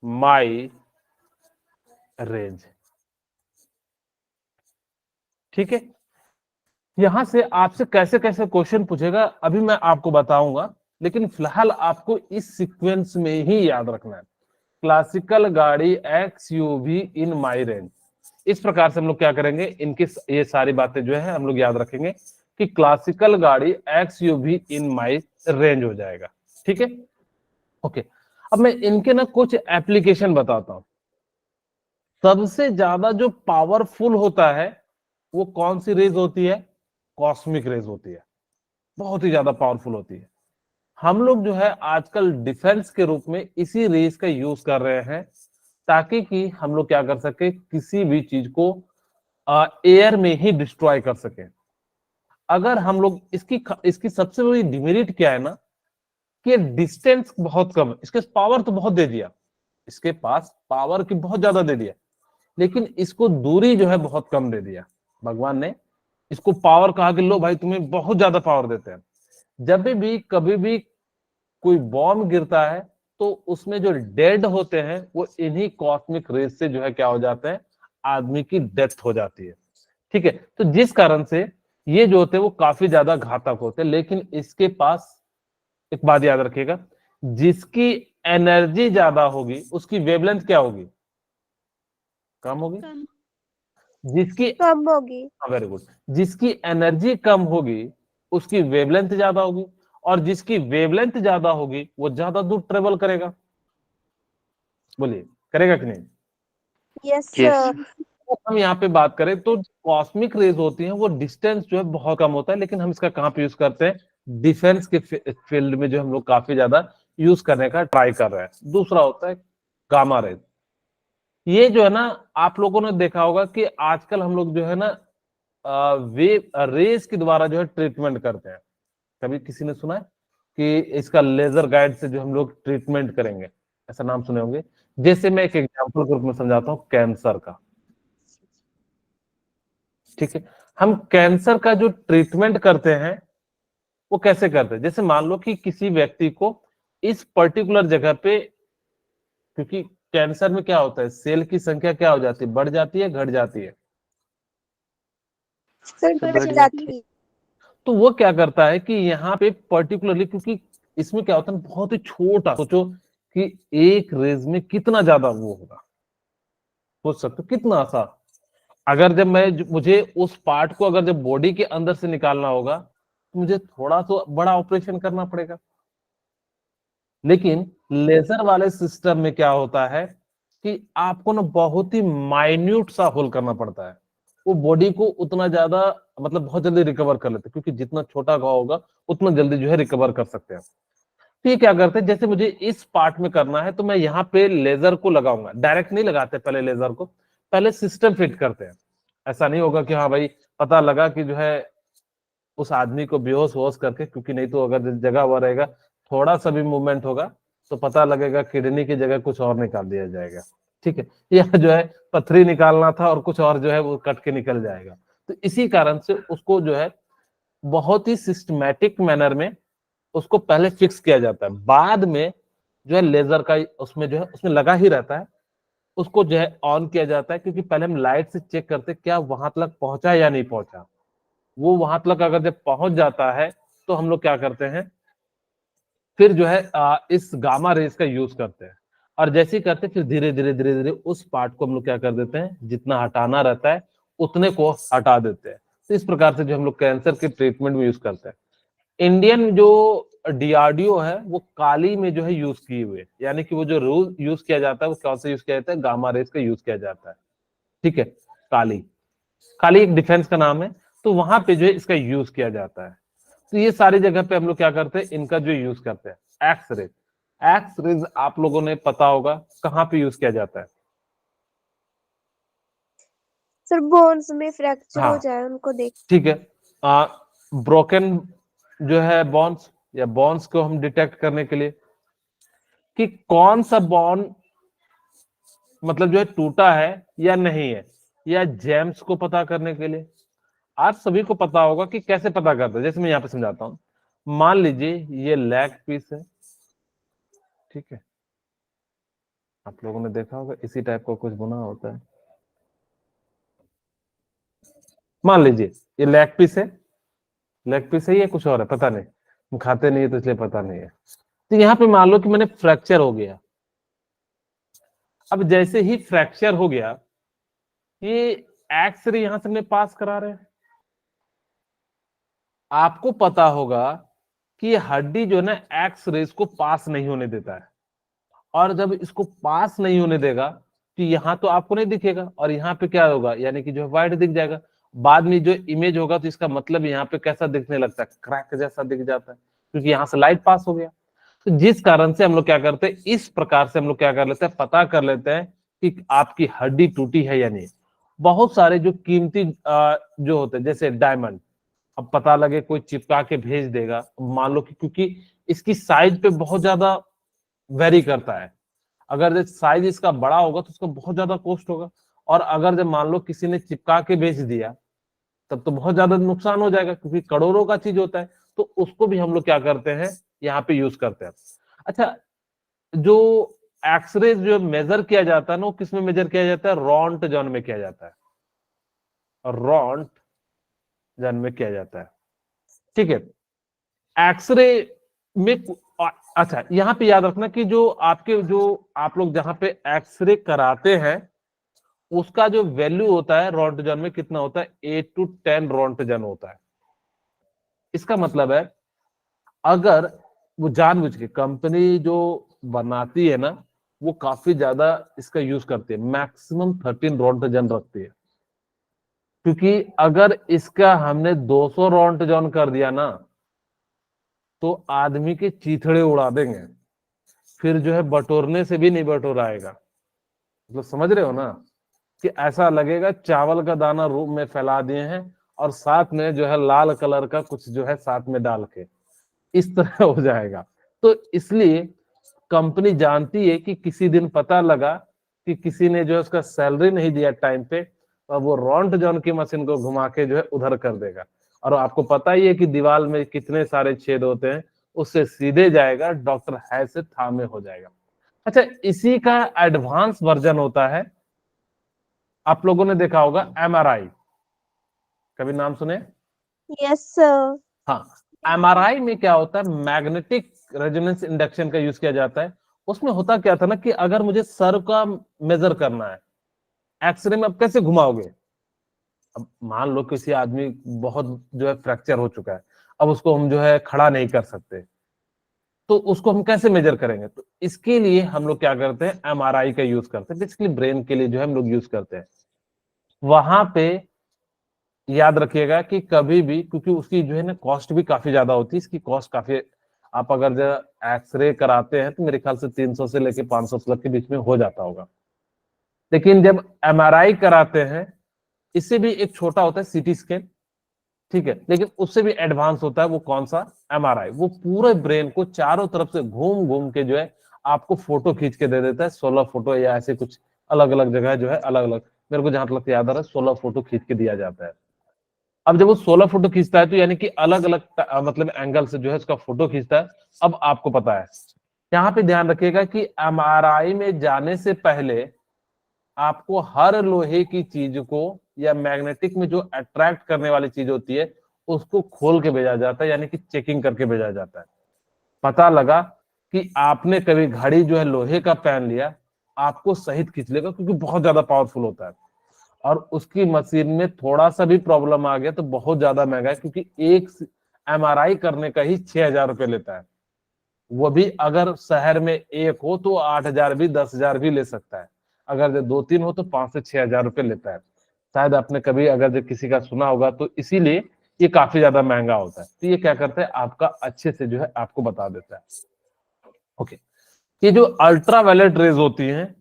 [SPEAKER 1] माई रेंज। ठीक है, यहां से आपसे कैसे कैसे क्वेश्चन पूछेगा अभी मैं आपको बताऊंगा, लेकिन फिलहाल आपको इस सीक्वेंस में ही याद रखना है, क्लासिकल गाड़ी XUV इन माई रेंज। इस प्रकार से हम लोग क्या करेंगे, इनकी ये सारी बातें जो है हम लोग याद रखेंगे कि क्लासिकल गाड़ी XUV इन माई रेंज हो जाएगा। ठीक है, ओके। अब मैं इनके ना कुछ एप्लीकेशन बताता हूं। सबसे ज्यादा जो पावरफुल होता है वो कौन सी रेज होती है, कॉस्मिक रेज होती है, बहुत ही ज्यादा पावरफुल होती है। हम लोग जो है आजकल डिफेंस के रूप में इसी रेज का यूज कर रहे हैं ताकि कि हम लोग क्या कर सके, किसी भी चीज को एयर में ही डिस्ट्रॉय कर सके। अगर हम लोग इसकी सबसे बड़ी डिमेरिट क्या है ना, कि डिस्टेंस बहुत कम है। इसके पावर तो बहुत दे दिया, इसके पास पावर की बहुत ज्यादा दे दिया, लेकिन इसको दूरी जो है बहुत कम दे दिया। भगवान ने इसको पावर कहा कि लो भाई तुम्हें बहुत ज्यादा पावर देते हैं। जब भी कभी भी कोई बॉम्ब गिरता है तो उसमें जो डेड होते हैं वो इन्हीं कॉस्मिक रेज से जो है क्या हो जाते हैं, आदमी की डेथ हो जाती है। ठीक है, तो जिस कारण से ये जो होते हैं वो काफी ज्यादा घातक होते हैं। लेकिन इसके पास एक बात याद रखिएगा, जिसकी एनर्जी ज्यादा होगी उसकी वेवलेंथ क्या होगी, कम होगी। जिसकी
[SPEAKER 3] कम होगी।
[SPEAKER 1] वेरी गुड, जिसकी एनर्जी कम होगी उसकी वेवलेंथ ज्यादा होगी, और जिसकी वेवलेंथ ज्यादा होगी वो ज्यादा दूर ट्रेवल करेगा। बोलिए करेगा कि नहीं।
[SPEAKER 3] Yes sir.
[SPEAKER 1] तो हम यहाँ पे बात करें तो कॉस्मिक रेज होती हैं वो डिस्टेंस जो है बहुत कम होता है, लेकिन हम इसका कहाँ पे यूज करते हैं, डिफेंस के फील्ड में जो हम लोग काफी ज्यादा यूज करने का ट्राई कर रहे हैं। दूसरा होता है गामा रेज। ये जो है ना, आप लोगों ने देखा होगा कि आजकल हम लोग जो है ना वेव रेज के द्वारा जो है ट्रीटमेंट करते हैं। कभी किसी ने सुना है कि इसका लेजर गाइड से जो हम लोग ट्रीटमेंट करेंगे, ऐसा नाम सुने होंगे। जैसे मैं एक एग्जांपल के रूप में समझाता हूँ कैंसर का। ठीक है, हम कैंसर का जो ट्रीटमेंट करते हैं वो कैसे करते हैं? जैसे मान लो कि किसी व्यक्ति को इस पर्टिकुलर जगह पे, क्योंकि कैंसर में क्या होता है, सेल की संख्या क्या हो जाती है, बढ़ जाती है, घट जाती है।
[SPEAKER 3] सर
[SPEAKER 2] सर
[SPEAKER 3] बढ़
[SPEAKER 2] बढ़
[SPEAKER 3] जाती है।
[SPEAKER 1] तो वो क्या करता है कि यहाँ पे पर्टिकुलरली, क्योंकि इसमें क्या होता है, बहुत ही छोटा, सोचो कि एक रेज में कितना ज्यादा वो होगा, सोच सकते हो कितना सा। अगर जब मुझे उस पार्ट को अगर जब बॉडी के अंदर से निकालना होगा तो मुझे थोड़ा सा बड़ा ऑपरेशन करना पड़ेगा। लेकिन लेजर वाले सिस्टम में क्या होता है कि आपको ना बहुत ही माइन्यूट सा होल करना पड़ता है। वो बॉडी को उतना ज्यादा, मतलब बहुत जल्दी रिकवर कर लेते हैं, क्योंकि जितना छोटा घाव होगा उतना जल्दी जो है रिकवर कर सकते हैं। तो ये क्या करते हैं, जैसे मुझे इस पार्ट में करना है तो मैं यहाँ पे लेजर को लगाऊंगा। डायरेक्ट नहीं लगाते पहले लेजर को, पहले सिस्टम फिट करते हैं। ऐसा नहीं होगा कि हाँ भाई पता लगा कि जो है उस आदमी को बेहोश वोश करके, क्योंकि नहीं तो अगर जगह हुआ रहेगा, थोड़ा सा भी मूवमेंट होगा तो पता लगेगा किडनी की जगह कुछ और निकाल दिया जाएगा। ठीक है, या जो है पथरी निकालना था और कुछ और जो है वो कट के निकल जाएगा। तो इसी कारण से उसको जो है बहुत ही सिस्टमैटिक मैनर में उसको पहले फिक्स किया जाता है। बाद में जो है लेजर का उसमें जो है उसमें लगा ही रहता है, उसको जो है ऑन किया जाता है, क्योंकि पहले हम लाइट से चेक करते क्या वहां तक पहुंचा या नहीं पहुंचा। वो वहां तक अगर जब पहुंच जाता है तो हम लोग क्या करते हैं, फिर जो है इस गामा रेज का यूज करते हैं। और जैसे ही करते हैं फिर धीरे धीरे धीरे धीरे उस पार्ट को हम लोग क्या कर देते हैं, जितना हटाना रहता है उतने को हटा देते हैं। तो इस प्रकार से जो हम लोग कैंसर के ट्रीटमेंट में यूज करते हैं। इंडियन जो डीआरडीओ है वो काली में जो है यूज किए हुए, यानी कि वो जो रूल यूज किया जाता है वो कौन सा यूज किया जाता है, गामा रेज का यूज किया जाता है। ठीक है, काली, काली एक डिफेंस का नाम है, तो वहां पे जो है इसका यूज किया जाता है। तो ये सारी जगह पे हम लोग क्या करते हैं, इनका जो यूज करते हैं। एक्स रेज, एक्स रेज आप लोगों ने पता होगा कहाँ पे यूज किया जाता है।
[SPEAKER 3] सर बोन्स में फ्रैक्चर हो
[SPEAKER 1] हाँ
[SPEAKER 3] जाए उनको देख।
[SPEAKER 1] ठीक है, ब्रोकन जो है बॉन्स, या बॉन्स को हम डिटेक्ट करने के लिए कि कौन सा बॉन्ड मतलब जो है टूटा है या नहीं है, या जेम्स को पता करने के लिए। आज सभी को पता होगा कि कैसे पता करते हैं। जैसे मैं यहाँ पे समझाता हूँ, मान लीजिए ये लेग पीस है। ठीक है, आप लोगों ने देखा होगा इसी टाइप का कुछ बना होता है। मान लीजिए ये लेग पीस है, लेग पीस है, ये कुछ और है पता नहीं, हम खाते नहीं है तो इसलिए पता नहीं है। तो यहाँ पे मान लो कि मैंने फ्रैक्चर हो गया। अब जैसे ही फ्रैक्चर हो गया, ये एक्सरे यहां से हमने पास करा रहे हैं। आपको पता होगा कि हड्डी जो है ना एक्स रेज को पास नहीं होने देता है, और जब इसको पास नहीं होने देगा तो यहाँ तो आपको नहीं दिखेगा, और यहाँ पे क्या होगा, यानी कि जो है व्हाइट दिख जाएगा। बाद में जो इमेज होगा तो इसका मतलब यहाँ पे कैसा दिखने लगता है, क्रैक जैसा दिख जाता है, क्योंकि यहाँ से लाइट पास हो गया। तो जिस कारण से हम लोग क्या करते हैं, इस प्रकार से हम लोग क्या कर लेते हैं, पता कर लेते हैं कि आपकी हड्डी टूटी है या नहीं। बहुत सारे जो कीमती जो होते हैं जैसे डायमंड, अब पता लगे कोई चिपका के भेज देगा, मान लो कि क्योंकि इसकी साइज पे बहुत ज्यादा वेरी करता है। अगर साइज इसका बड़ा होगा तो उसका बहुत ज्यादा कॉस्ट होगा, और अगर जब मान लो किसी ने चिपका के भेज दिया तब तो बहुत ज्यादा नुकसान हो जाएगा, क्योंकि करोड़ों का चीज होता है। तो उसको भी हम लोग क्या करते हैं, यहाँ पे यूज करते हैं। अच्छा, जो एक्सरे जो मेजर किया जाता है ना, वो किस में मेजर किया जाता है, रॉन्ट जॉन में किया जाता है, रॉन्ट जॉन में किया जाता है। ठीक है, एक्सरे में अच्छा यहाँ पे याद रखना कि जो आपके जो आप लोग जहां पे एक्सरे कराते हैं उसका जो वैल्यू होता है रोंटजन में कितना होता है, 8 to 10 रोंटजन होता है। इसका मतलब है अगर वो जानबूझ के कंपनी जो बनाती है ना, वो काफी ज्यादा इसका यूज करती है, मैक्सिमम 13 रोंटजन रखती है। क्योंकि अगर इसका हमने 200 रोंटजन कर दिया ना तो आदमी के चीथड़े उड़ा देंगे। फिर जो है बटोरने से भी नहीं बटोरा आएगा। मतलब समझ रहे हो ना, कि ऐसा लगेगा चावल का दाना रूम में फैला दिए हैं और साथ में जो है लाल कलर का कुछ जो है साथ में डाल के, इस तरह हो जाएगा। तो इसलिए कंपनी जानती है कि किसी दिन पता लगा कि किसी ने जो है उसका सैलरी नहीं दिया टाइम पे, और वो रॉन्ट जॉन की मशीन को घुमा के जो है उधर कर देगा। और आपको पता ही है कि दीवार में कितने सारे छेद होते हैं, उससे सीधे जाएगा डॉक्टर है से था में हो जाएगा। अच्छा, इसी का एडवांस वर्जन होता है, आप लोगों ने देखा होगा एमआरआई, कभी नाम सुने?
[SPEAKER 3] Yes sir.
[SPEAKER 1] हाँ, एमआरआई में क्या होता है, मैग्नेटिक रेजोनेंस इंडक्शन का यूज किया जाता है। उसमें होता क्या था ना कि अगर मुझे सर का मेजर करना है, एक्सरे में आप कैसे घुमाओगे? अब मान लो किसी आदमी बहुत जो है फ्रैक्चर हो चुका है, अब उसको हम जो है खड़ा नहीं कर सकते, तो उसको हम कैसे मेजर करेंगे? तो इसके लिए हम लोग क्या करते हैं, एमआरआई का यूज करते हैं, बेसिकली ब्रेन के लिए जो है हम लोग यूज करते हैं। वहां पे याद रखिएगा कि कभी भी, क्योंकि उसकी जो है ना कॉस्ट भी काफी ज्यादा होती है, इसकी कॉस्ट काफी, आप अगर जो एक्सरे कराते हैं तो मेरे ख्याल से 300 से लेके 500 तक के बीच में हो जाता होगा। लेकिन जब एमआरआई कराते हैं, इससे भी एक छोटा होता है सीटी स्कैन, ठीक है, लेकिन उससे भी एडवांस होता है। वो कौन सा? एमआरआई। वो पूरे ब्रेन को चारों तरफ से घूम घूम के जो है आपको फोटो खींच के दे देता है, 16 फोटो या ऐसे कुछ अलग अलग जगह जो है अलग अलग, मेरे को जहां तक याद आ रहा है 16 फोटो खींच के दिया जाता है। अब जब वो 16 फोटो खींचता है तो यानी कि अलग अलग मतलब एंगल से जो है उसका फोटो खींचता है। अब आपको पता है, यहाँ पे ध्यान रखिएगा कि एमआरआई में जाने से पहले आपको हर लोहे की चीज को या मैग्नेटिक में जो अट्रैक्ट करने वाली चीज होती है उसको खोल के भेजा जाता है, यानी कि चेकिंग करके भेजा जाता है। पता लगा कि आपने कभी घड़ी जो है लोहे का पहन लिया, आपको सहित खींच लेगा क्योंकि बहुत ज्यादा पावरफुल होता है। और उसकी मशीन में थोड़ा सा भी प्रॉब्लम आ गया तो बहुत ज्यादा महंगा है, क्योंकि एक एमआरआई करने का ही 6,000 रुपये लेता है। वो भी अगर शहर में एक हो तो 8,000 भी 10,000 भी ले सकता है, अगर जो 2-3 हो तो 5 से 6,000 रुपये लेता है। शायद आपने कभी अगर जो किसी का सुना होगा, तो इसीलिए ये काफी ज्यादा महंगा होता है। तो ये क्या करता है, आपका अच्छे से जो है आपको बता देता है। ओके, ये जो अल्ट्रावायलेट रेज होती हैं,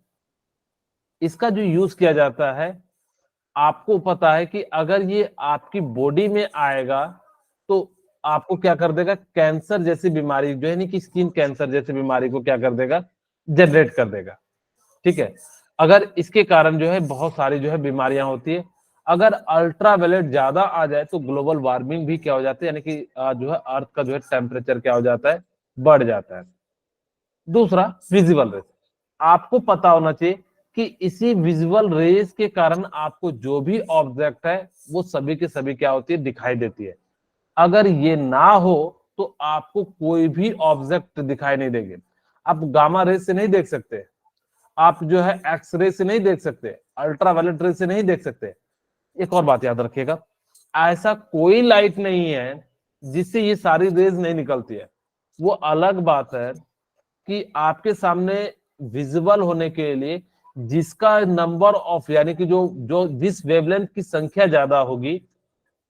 [SPEAKER 1] इसका जो यूज किया जाता है, आपको पता है कि अगर ये आपकी बॉडी में आएगा तो आपको क्या कर देगा, कैंसर जैसी बीमारी जो है नहीं कि स्किन कैंसर जैसी बीमारी को क्या कर देगा, जनरेट कर देगा। ठीक है, अगर इसके कारण जो है बहुत सारी जो है बीमारियां होती है। अगर अल्ट्रावायलेट ज्यादा आ जाए तो ग्लोबल वार्मिंग भी क्या हो जाती है, यानी कि जो है अर्थ का जो है टेम्परेचर क्या हो जाता है, बढ़ जाता है। दूसरा, विजिबल रेस। आपको पता होना चाहिए कि इसी विजुअल रेस के कारण आपको जो भी ऑब्जेक्ट है वो सभी के सभी क्या होती है, दिखाई देती है। अगर ये ना हो तो आपको कोई भी ऑब्जेक्ट दिखाई नहीं देंगे। आप गामा रेस से नहीं देख सकते, आप जो है एक्सरे से नहीं देख सकते, अल्ट्रावायलेट रेस से नहीं देख सकते। एक और बात याद रखिएगा, ऐसा कोई लाइट नहीं है जिससे ये सारी रेज नहीं निकलती है। वो अलग बात है कि आपके सामने विजिबल होने के लिए जिसका नंबर ऑफ, यानी कि जो जो जिस वेवलेंथ की संख्या ज्यादा होगी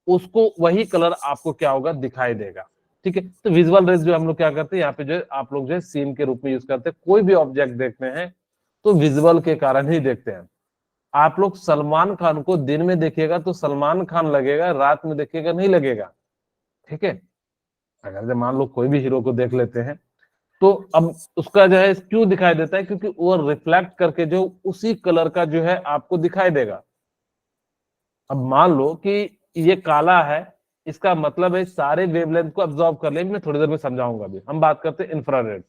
[SPEAKER 1] उसको वही कलर आपको क्या होगा, दिखाई देगा। ठीक है, तो विजुअल रेज जो हम लोग क्या करते हैं यहाँ पे जो आप लोग जो है सीन के रूप में यूज करते हैं। कोई भी ऑब्जेक्ट देखते हैं तो विजुअल के कारण ही देखते हैं। आप लोग सलमान खान को दिन में देखिएगा तो सलमान खान लगेगा, रात में देखिएगा नहीं लगेगा। ठीक है, अगर जब मान लो कोई भी हीरो को देख लेते हैं तो अब उसका जो है क्यों दिखाई देता है, क्योंकि वो रिफ्लेक्ट करके जो उसी कलर का जो है आपको दिखाई देगा। अब मान लो कि ये काला है, इसका मतलब है सारे वेवलेंथ को अब्सॉर्ब कर ले। मैं थोड़ी देर में समझाऊंगा। अभी हम बात करते हैं इंफ्रारेड।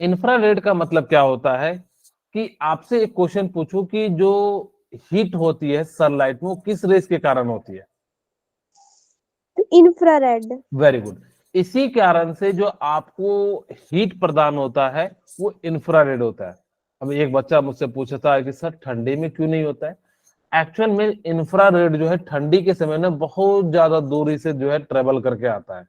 [SPEAKER 1] इंफ्रारेड का मतलब क्या होता है कि आपसे एक क्वेश्चन पूछूं कि जो हीट होती है सनलाइट में वो किस रेस के कारण होती है?
[SPEAKER 3] इंफ्रारेड।
[SPEAKER 1] Very good. इसी कारण से जो आपको हीट प्रदान होता है वो इंफ्रारेड होता है। अब एक बच्चा मुझसे पूछता है कि सर ठंडी में क्यों नहीं होता है? एक्चुअल में इंफ्रारेड जो है ठंडी के समय में बहुत ज्यादा दूरी से जो है ट्रेवल करके आता है।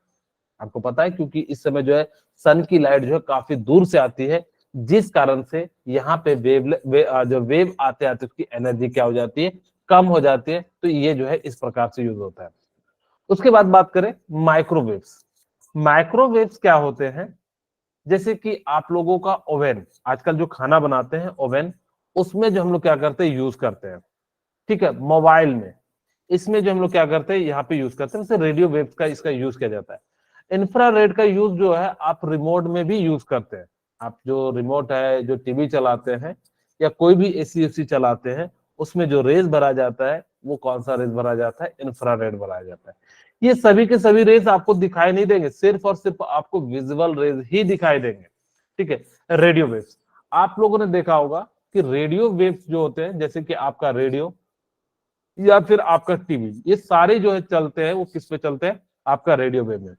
[SPEAKER 1] आपको पता है, क्योंकि इस समय जो है सन की लाइट जो है काफी दूर से आती है, जिस कारण से यहाँ पे जो वेव आते आते उसकी एनर्जी क्या हो जाती है, कम हो जाती है। तो ये जो है इस प्रकार से यूज होता है। उसके बाद बात करें माइक्रोवेव्स। माइक्रोवेव्स क्या होते हैं? जैसे कि आप लोगों का ओवन, आजकल जो खाना बनाते हैं ओवन, उसमें जो हम लोग क्या करते हैं यूज करते हैं, ठीक है, मोबाइल में, इसमें जो हम लोग क्या करते हैं यहाँ पे यूज करते हैं, वैसे रेडियो वेव्स का इसका यूज किया जाता है। इंफ्रारेड का यूज जो है आप रिमोट में भी यूज करते हैं। आप जो रिमोट है, जो टीवी चलाते हैं या कोई भी एसी उसी चलाते हैं, उसमें जो रेज भरा जाता है वो कौन सा रेज भरा जाता है, इंफ्रारेड भरा जाता है। ये सभी के सभी रेज आपको दिखाई नहीं देंगे, सिर्फ और सिर्फ आपको विजुअल रेज ही दिखाई देंगे, ठीक है। रेडियो वेव्स, आप लोगों ने देखा होगा कि रेडियो वेव्स जो होते हैं, जैसे कि आपका रेडियो या फिर आपका टीवी, ये सारे जो है चलते हैं वो किस पे चलते हैं, आपका रेडियो वेव में।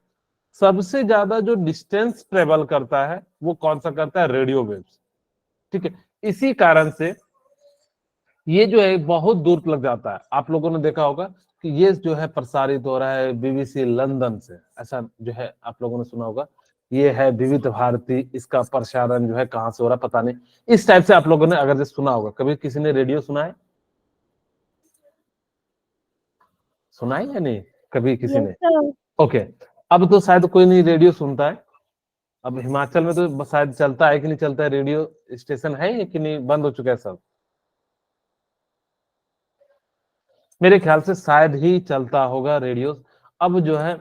[SPEAKER 1] सबसे ज्यादा जो डिस्टेंस ट्रेवल करता है वो कौन सा करता है, रेडियो वेव्स, ठीक है। इसी कारण से ये जो है बहुत दूर लग जाता है। आप लोगों ने देखा होगा कि ये जो है प्रसारित हो रहा है बीबीसी लंदन से, ऐसा जो है आप लोगों ने सुना होगा। ये है विविध भारती, इसका प्रसारण जो है कहाँ से हो रहा है पता नहीं, इस टाइप से आप लोगों ने अगर सुना होगा। कभी किसी ने रेडियो सुना है, सुना है या नहीं कभी किसी
[SPEAKER 3] Yes,
[SPEAKER 1] ने?
[SPEAKER 3] sir.
[SPEAKER 1] ओके, अब तो शायद कोई नहीं रेडियो सुनता है। अब हिमाचल में तो शायद चलता है कि नहीं चलता है, रेडियो स्टेशन है कि नहीं, बंद हो चुका है सब? मेरे ख्याल से शायद ही चलता होगा रेडियो। अब जो है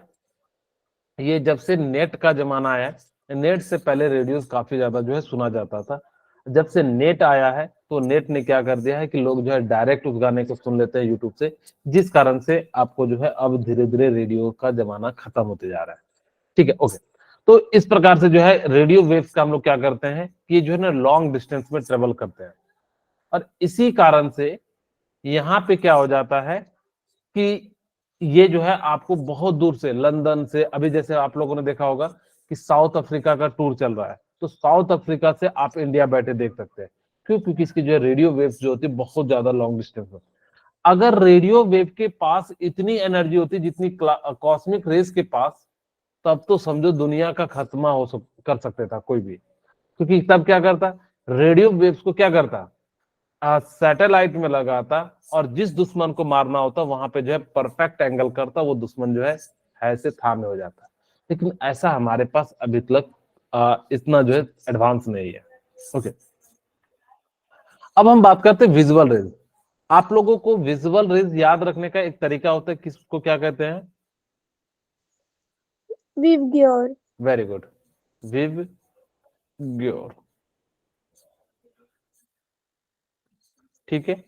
[SPEAKER 1] ये जब से नेट का जमाना आया है, नेट से पहले रेडियो काफी ज्यादा जो है सुना जाता था। जब से नेट आया है तो नेट ने क्या कर दिया है कि लोग जो है डायरेक्ट उस गाने को सुन लेते हैं यूट्यूब से, जिस कारण से आपको जो है अब धीरे धीरे रेडियो का जमाना खत्म होते जा रहा है, ठीक है। ओके, तो इस प्रकार से जो है रेडियो वेव्स का हम लोग क्या करते हैं कि जो है ना लॉन्ग डिस्टेंस में ट्रेवल करते हैं, और इसी कारण से यहाँ पे क्या हो जाता है कि ये जो है आपको बहुत दूर से, लंदन से, अभी जैसे आप लोगों ने देखा होगा कि साउथ अफ्रीका का टूर चल रहा है, तो साउथ अफ्रीका से आप इंडिया बैठे देख सकते हैं। क्यों? क्योंकि इसकी जो है रेडियो वेव्स जो होती है बहुत ज्यादा लॉन्ग डिस्टेंस में। अगर रेडियो वेव के पास इतनी एनर्जी होती जितनी कॉस्मिक रेज के पास, तब तो समझो दुनिया का खात्मा कर सकते था कोई भी। क्योंकि तब क्या करता, रेडियो वेव्स को क्या करता, सैटेलाइट में लगाता, और जिस दुश्मन को मारना होता वहां पे जो है परफेक्ट एंगल करता, वो दुश्मन जो है से था में हो जाता। लेकिन ऐसा हमारे पास अभी तक इतना जो है एडवांस नहीं है। ओके, अब हम बात करते हैं विजुअल रेज। आप लोगों को विजुअल रेज याद रखने का एक तरीका होता है, किसको क्या कहते हैं?
[SPEAKER 3] Vivgyor.
[SPEAKER 1] वेरी गुड, विव ग्योर, ठीक है।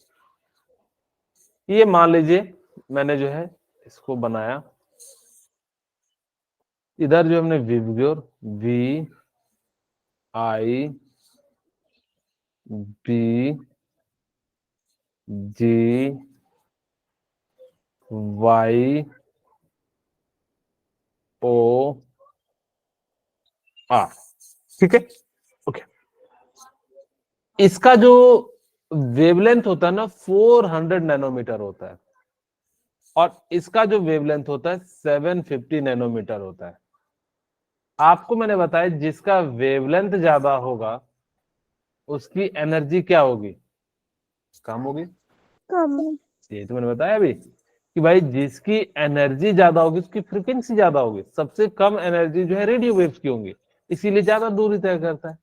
[SPEAKER 1] ये मान लीजिए मैंने जो है इसको बनाया, इधर जो हमने विवग्योर, V I B G Y O R, ठीक है। ओके, इसका जो वेवलेंथ होता है ना 400 नैनोमीटर होता है, और इसका जो वेवलेंथ होता है 750 नैनोमीटर होता है। आपको मैंने बताया जिसका वेवलेंथ ज्यादा होगा उसकी एनर्जी क्या होगी, कम होगी।
[SPEAKER 3] Come.
[SPEAKER 1] ये तो मैंने बताया अभी कि भाई जिसकी एनर्जी ज्यादा होगी उसकी फ्रीक्वेंसी ज्यादा होगी। सबसे कम एनर्जी जो है रेडियो वेव्स की होंगी, इसीलिए ज्यादा दूरी तय करता है।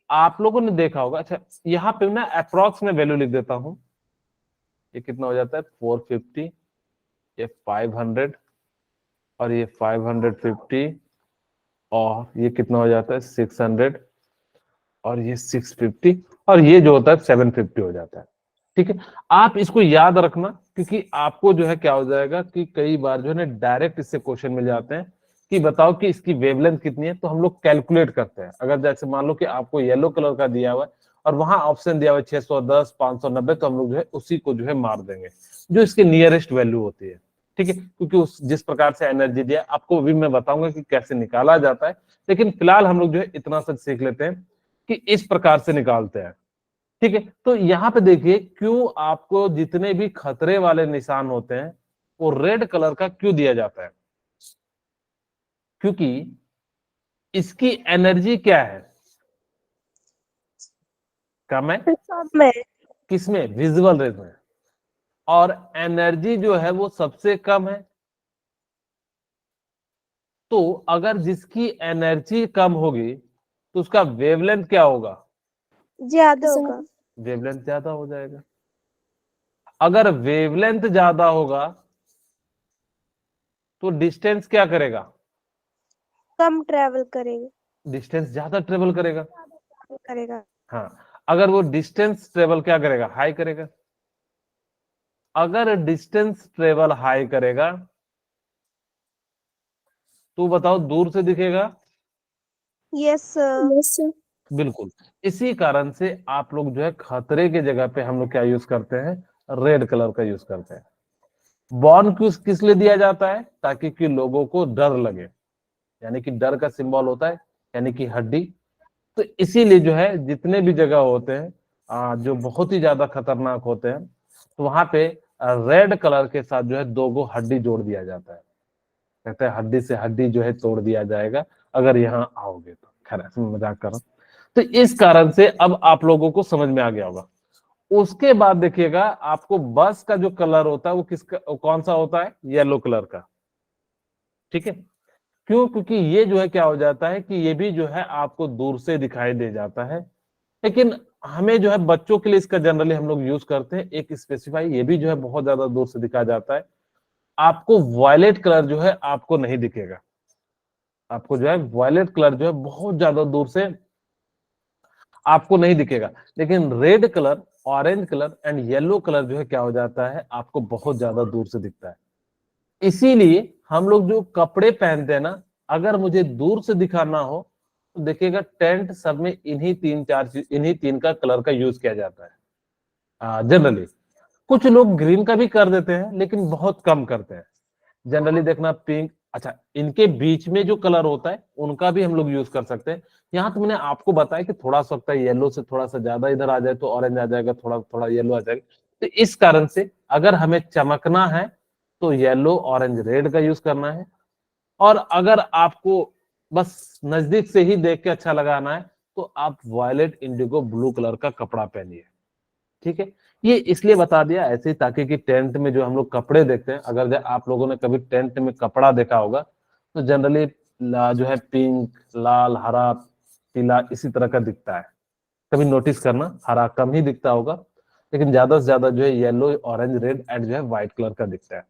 [SPEAKER 1] आप लोगों ने देखा होगा, अच्छा यहाँ पे ना अप्रोक्स में वैल्यू लिख देता हूं, ये कितना हो जाता है 450, ये 500, और ये 550, और ये कितना हो जाता है 600, और ये 650, और ये जो होता है 750 हो जाता है, ठीक है। आप इसको याद रखना, क्योंकि आपको जो है क्या हो जाएगा कि कई बार जो है ना डायरेक्ट इससे क्वेश्चन मिल जाते हैं कि बताओ कि इसकी वेवलेंथ कितनी है, तो हम लोग कैलकुलेट करते हैं। अगर जैसे मान लो कि आपको येलो कलर का दिया हुआ है और वहां ऑप्शन दिया हुआ है 610, 590, तो हम लोग जो है उसी को जो है मार देंगे जो इसके नियरेस्ट वैल्यू होती है, ठीक है। क्योंकि उस जिस प्रकार से एनर्जी दिया आपको भी मैं बताऊंगा कि कैसे निकाला जाता है, लेकिन फिलहाल हम लोग जो है इतना सा सीख लेते हैं कि इस प्रकार से निकालते हैं, ठीक है। तो यहाँ पे देखिए क्यों आपको जितने भी खतरे वाले निशान होते हैं वो रेड कलर का क्यों दिया जाता है, क्योंकि इसकी एनर्जी क्या है, कम है।
[SPEAKER 3] सब में.
[SPEAKER 1] किसमें? विजुअल रेज में। और एनर्जी जो है वो सबसे कम है। तो अगर जिसकी एनर्जी कम होगी तो उसका वेवलेंथ क्या होगा?
[SPEAKER 3] ज्यादा होगा।
[SPEAKER 1] वेवलेंथ ज्यादा हो जाएगा। अगर वेवलेंथ ज्यादा होगा तो डिस्टेंस क्या करेगा?
[SPEAKER 3] कम ट्रेवल करेगा।
[SPEAKER 1] डिस्टेंस ज्यादा ट्रेवल करेगा।
[SPEAKER 3] करेगा।
[SPEAKER 1] हाँ, अगर वो डिस्टेंस ट्रेवल क्या करेगा? हाई करेगा। अगर डिस्टेंस ट्रेवल हाई करेगा तो बताओ दूर से दिखेगा?
[SPEAKER 3] Yes sir.
[SPEAKER 1] बिल्कुल। इसी कारण से आप लोग जो है खतरे की जगह पे हम लोग क्या यूज करते हैं? रेड कलर का यूज करते हैं। बॉर्न किस लिए दिया जाता है? ताकि कि लोगों को डर लगे, यानी कि डर का सिंबल होता है, यानी कि हड्डी। तो इसीलिए जो है जितने भी जगह होते हैं जो बहुत ही ज्यादा खतरनाक होते हैं, तो वहां पे रेड कलर के साथ जो है दो गो हड्डी जोड़ दिया जाता है। कहते हैं हड्डी से हड्डी जो है तोड़ दिया जाएगा अगर यहाँ आओगे तो। खैर ऐसे मैं मजाक कर रहा हूँ। तो इस कारण से अब आप लोगों को समझ में आ गया होगा। उसके बाद देखिएगा आपको बस का जो कलर होता है वो कौन सा होता है? येलो कलर का। ठीक है, क्यों? क्योंकि ये जो है क्या हो जाता है कि ये भी जो है आपको दूर से दिखाई दे जाता है। लेकिन हमें जो है बच्चों के लिए इसका जनरली हम लोग यूज करते हैं एक स्पेसिफाई, ये भी जो है बहुत ज्यादा दूर से दिखाया जाता है। आपको वायलेट कलर जो है आपको नहीं दिखेगा। आपको जो है वायलेट कलर जो है बहुत ज्यादा दूर से आपको नहीं दिखेगा। लेकिन red colour, orange colour and yellow colour जो है क्या हो जाता है? आपको बहुत ज्यादा दूर से दिखता है। इसीलिए हम लोग जो कपड़े पहनते हैं ना, अगर मुझे दूर से दिखाना हो तो देखिएगा टेंट सब में इन्हीं तीन का कलर का यूज किया जाता है जनरली। कुछ लोग ग्रीन का भी कर देते हैं लेकिन बहुत कम करते हैं। जनरली देखना पिंक, अच्छा इनके बीच में जो कलर होता है उनका भी हम लोग यूज कर सकते हैं। यहाँ तो मैंने आपको बताया कि थोड़ा सा सकता है येलो से थोड़ा सा ज्यादा इधर आ जाए तो ऑरेंज आ जाएगा, थोड़ा थोड़ा येलो आ जाएगा। तो इस कारण से अगर हमें चमकना है तो येलो, ऑरेंज, रेड का यूज करना है। और अगर आपको बस नजदीक से ही देख के अच्छा लगाना है तो आप वायलेट, इंडिगो, ब्लू कलर का कपड़ा पहनिए। ठीक है, ये इसलिए बता दिया ऐसे ही ताकि कि टेंट में जो हम लोग कपड़े देखते हैं, अगर आप लोगों ने कभी टेंट में कपड़ा देखा होगा तो जनरली जो है पिंक, लाल, हरा, पीला इसी तरह का दिखता है। कभी नोटिस करना, हरा कम ही दिखता होगा, लेकिन ज्यादा से ज्यादा जो है येलो, ऑरेंज, रेड एंड जो है व्हाइट कलर का दिखता है।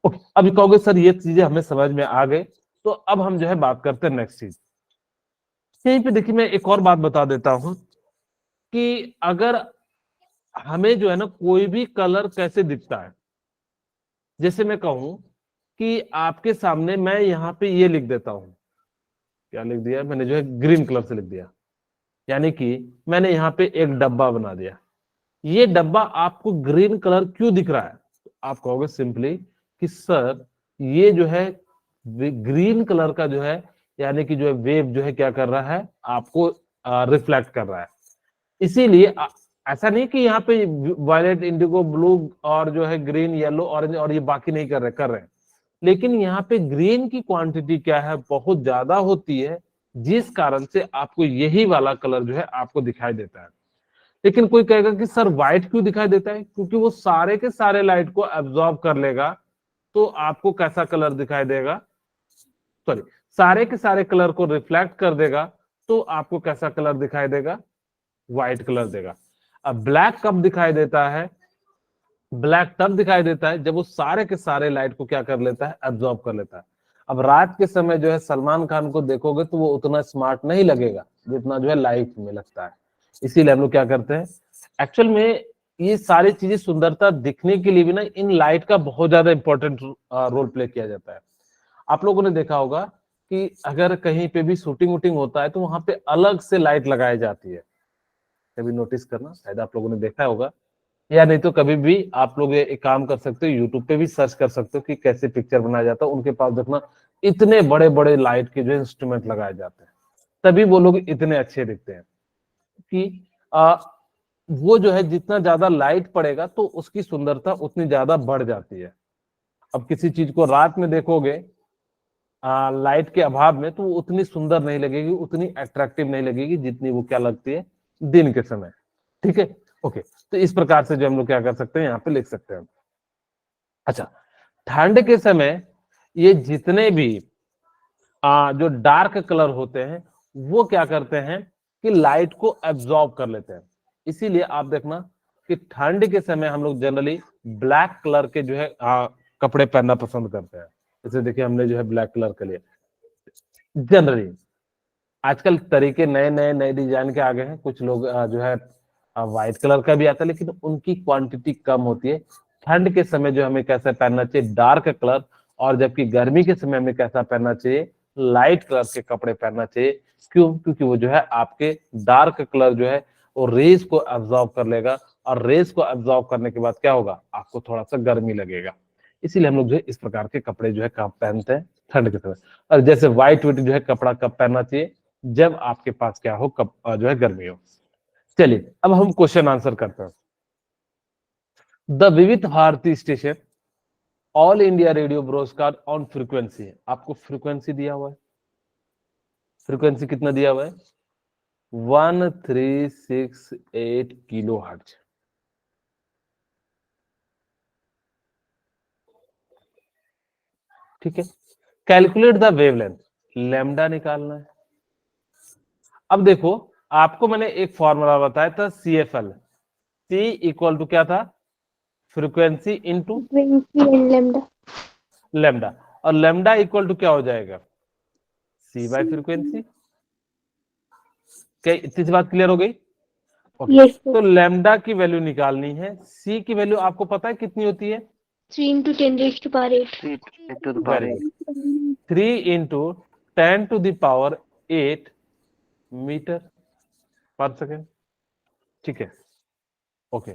[SPEAKER 1] ओके, अभी कहोगे सर ये चीजें हमें समझ में आ गई, तो अब हम जो है बात करते हैं नेक्स्ट चीज। यहीं पे देखिए मैं एक और बात बता देता हूं कि अगर हमें जो है ना कोई भी कलर कैसे दिखता है, जैसे मैं कहूं कि आपके सामने मैं यहाँ पे ये लिख देता हूं, क्या लिख दिया मैंने? जो है ग्रीन कलर से लिख दिया, यानी कि मैंने यहाँ पे एक डब्बा बना दिया। ये डब्बा आपको ग्रीन कलर क्यों दिख रहा है? तो आप कहोगे सिंपली कि सर ये जो है ग्रीन कलर का जो है, यानी कि जो है वेव जो है क्या कर रहा है? आपको रिफ्लेक्ट कर रहा है। इसीलिए ऐसा नहीं कि यहाँ पे वायलेट, इंडिगो, ब्लू और जो है ग्रीन, येलो, ऑरेंज और ये बाकी नहीं कर रहे हैं। लेकिन यहाँ पे ग्रीन की क्वांटिटी क्या है? बहुत ज्यादा होती है, जिस कारण से आपको यही वाला कलर जो है आपको दिखाई देता है। लेकिन कोई कहेगा कि सर व्हाइट क्यों दिखाई देता है? क्योंकि वो सारे के सारे लाइट को एब्जॉर्ब कर लेगा, तो आपको कैसा कलर दिखाई देगा? सॉरी, सारे के सारे कलर को रिफ्लेक्ट कर देगा, तो आपको कैसा कलर दिखाई देगा? व्हाइट कलर देगा। अब ब्लैक कब दिखाई देता है? ब्लैक तब दिखाई देता है जब वो सारे के सारे लाइट को क्या कर लेता है? एब्जॉर्ब कर लेता है। अब रात के समय जो है सलमान खान को देखोगे तो वो उतना स्मार्ट नहीं लगेगा जितना जो है लाइट में लगता है। इसीलिए हम लोग क्या करते हैं, एक्चुअल में ये सारी चीजें सुंदरता दिखने के लिए भी ना इन लाइट का बहुत ज्यादा इंपॉर्टेंट रोल प्ले किया जाता है। आप लोगों ने देखा होगा कि अगर कहीं पे भी शूटिंग वूटिंग होता है तो वहां पे अलग से लाइट लगाई जाती है। कभी नोटिस करना, शायद आप लोगों ने देखा होगा, या नहीं तो कभी भी आप लोग एक काम कर सकते हो, यूट्यूब पे भी सर्च कर सकते हो कि कैसे पिक्चर बनाया जाता है। उनके पास देखना इतने बड़े बड़े लाइट के जो इंस्ट्रूमेंट लगाए जाते हैं, तभी वो लोग इतने अच्छे दिखते हैं। कि वो जो है जितना ज्यादा लाइट पड़ेगा तो उसकी सुंदरता उतनी ज्यादा बढ़ जाती है। अब किसी चीज को रात में देखोगे लाइट के अभाव में तो वो उतनी सुंदर नहीं लगेगी, उतनी अट्रैक्टिव नहीं लगेगी जितनी वो क्या लगती है दिन के समय। ठीक है, ओके। तो इस प्रकार से जो हम लोग क्या कर सकते हैं यहाँ पे लिख सकते हैं। अच्छा, ठंड के समय ये जितने भी जो डार्क कलर होते हैं वो क्या करते हैं कि लाइट को एब्जॉर्ब कर लेते हैं। इसीलिए आप देखना कि ठंड के समय हम लोग जनरली ब्लैक कलर के जो है कपड़े पहनना पसंद करते हैं। जैसे देखिए हमने जो है ब्लैक कलर के लिए जनरली, आजकल तरीके नए नए नए डिजाइन के आ गए हैं। कुछ लोग जो है व्हाइट कलर का भी आता है, लेकिन उनकी क्वांटिटी कम होती है। ठंड के समय जो हमें कैसा पहनना चाहिए, डार्क कलर, और जबकि गर्मी के समय हमें कैसा पहनना चाहिए, लाइट कलर के कपड़े पहनना चाहिए। क्यों? क्योंकि वो जो है आपके डार्क कलर जो है वो रेज को एब्जॉर्ब कर लेगा, और रेज को एब्जॉर्ब करने के बाद क्या होगा, आपको थोड़ा सा गर्मी लगेगा। इसीलिए हम लोग जो है इस प्रकार के कपड़े जो है कब पहनते हैं, ठंड के समय। और जैसे व्हाइट वेट जो है कपड़ा कब पहनना चाहिए, जब आपके पास क्या हो, कब जो है गर्मी हो। चलिए अब हम क्वेश्चन आंसर करते हैं। The Vividh Bharati station all India radio broadcast on frequency है। आपको फ्रीक्वेंसी दिया हुआ है, फ्रीक्वेंसी कितना दिया हुआ है, 1368 किलो हर्ट्ज। ठीक है, कैलकुलेट द वेवलेंथ, लैम्डा निकालना है। अब देखो, आपको मैंने एक फॉर्मूला बताया था, CFL, C इक्वल टू क्या था, फ्रीक्वेंसी इनटू लैम्डा, और लैम्डा इक्वल टू क्या हो जाएगा, C बाय फ्रीक्वेंसी। क्या इतनी सी बात क्लियर हो गई? ओके, तो लैम्डा की वैल्यू निकालनी है। C की वैल्यू आपको पता है कितनी होती है,
[SPEAKER 4] 3 into 10 raised to power 8.
[SPEAKER 2] 3 into the power
[SPEAKER 1] very
[SPEAKER 2] 8.
[SPEAKER 1] Good, 3 into 10 to the power 8 metre per second. ठीक है, ओके।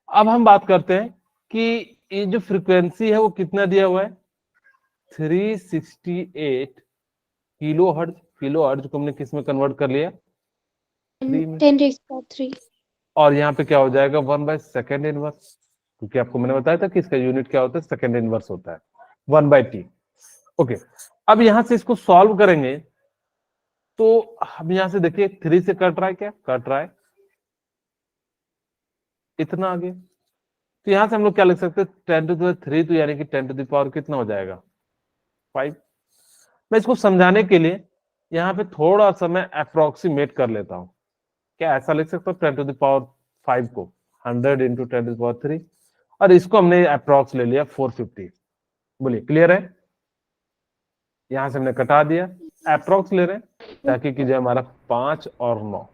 [SPEAKER 1] अब हम बात करते हैं कि ये जो फ्रीक्वेंसी है वो कितना दिया हुआ है, 368 किलो हर्ट्ज। किलो हर्ट्ज को हमने किस में कन्वर्ट कर लिया, 3 में,
[SPEAKER 4] 10 raised to power 3.
[SPEAKER 1] और यहाँ पे क्या हो जाएगा, 1/2 इनवर्स, क्योंकि आपको मैंने बताया था कि इसका यूनिट क्या होता है, सेकेंड इनवर्स होता है, 1/t। ओके, अब यहां से इसको सॉल्व करेंगे तो हम यहां से देखिए 3 से कट रहा है, क्या कट रहा है, इतना आगे। तो यहां से हम लोग क्या लिख सकते हैं, 10 टू द 3, तो यानी कि 10 टू द पावर कितना हो जाएगा, 5। मैं इसको समझाने के लिए यहाँ पे थोड़ा सा मैं अप्रोक्सीमेट कर लेता हूँ। क्या ऐसा लिख सकता हूँ, 10 टू द पावर 5 को 100 इंटू 10 टू द पावर 3, और इसको हमने अप्रोक्स ले लिया 450। बोलिए क्लियर है? यहां से हमने कटा दिया, अप्रोक्स ले रहे हैं ताकि कि जो हमारा 5 और 9,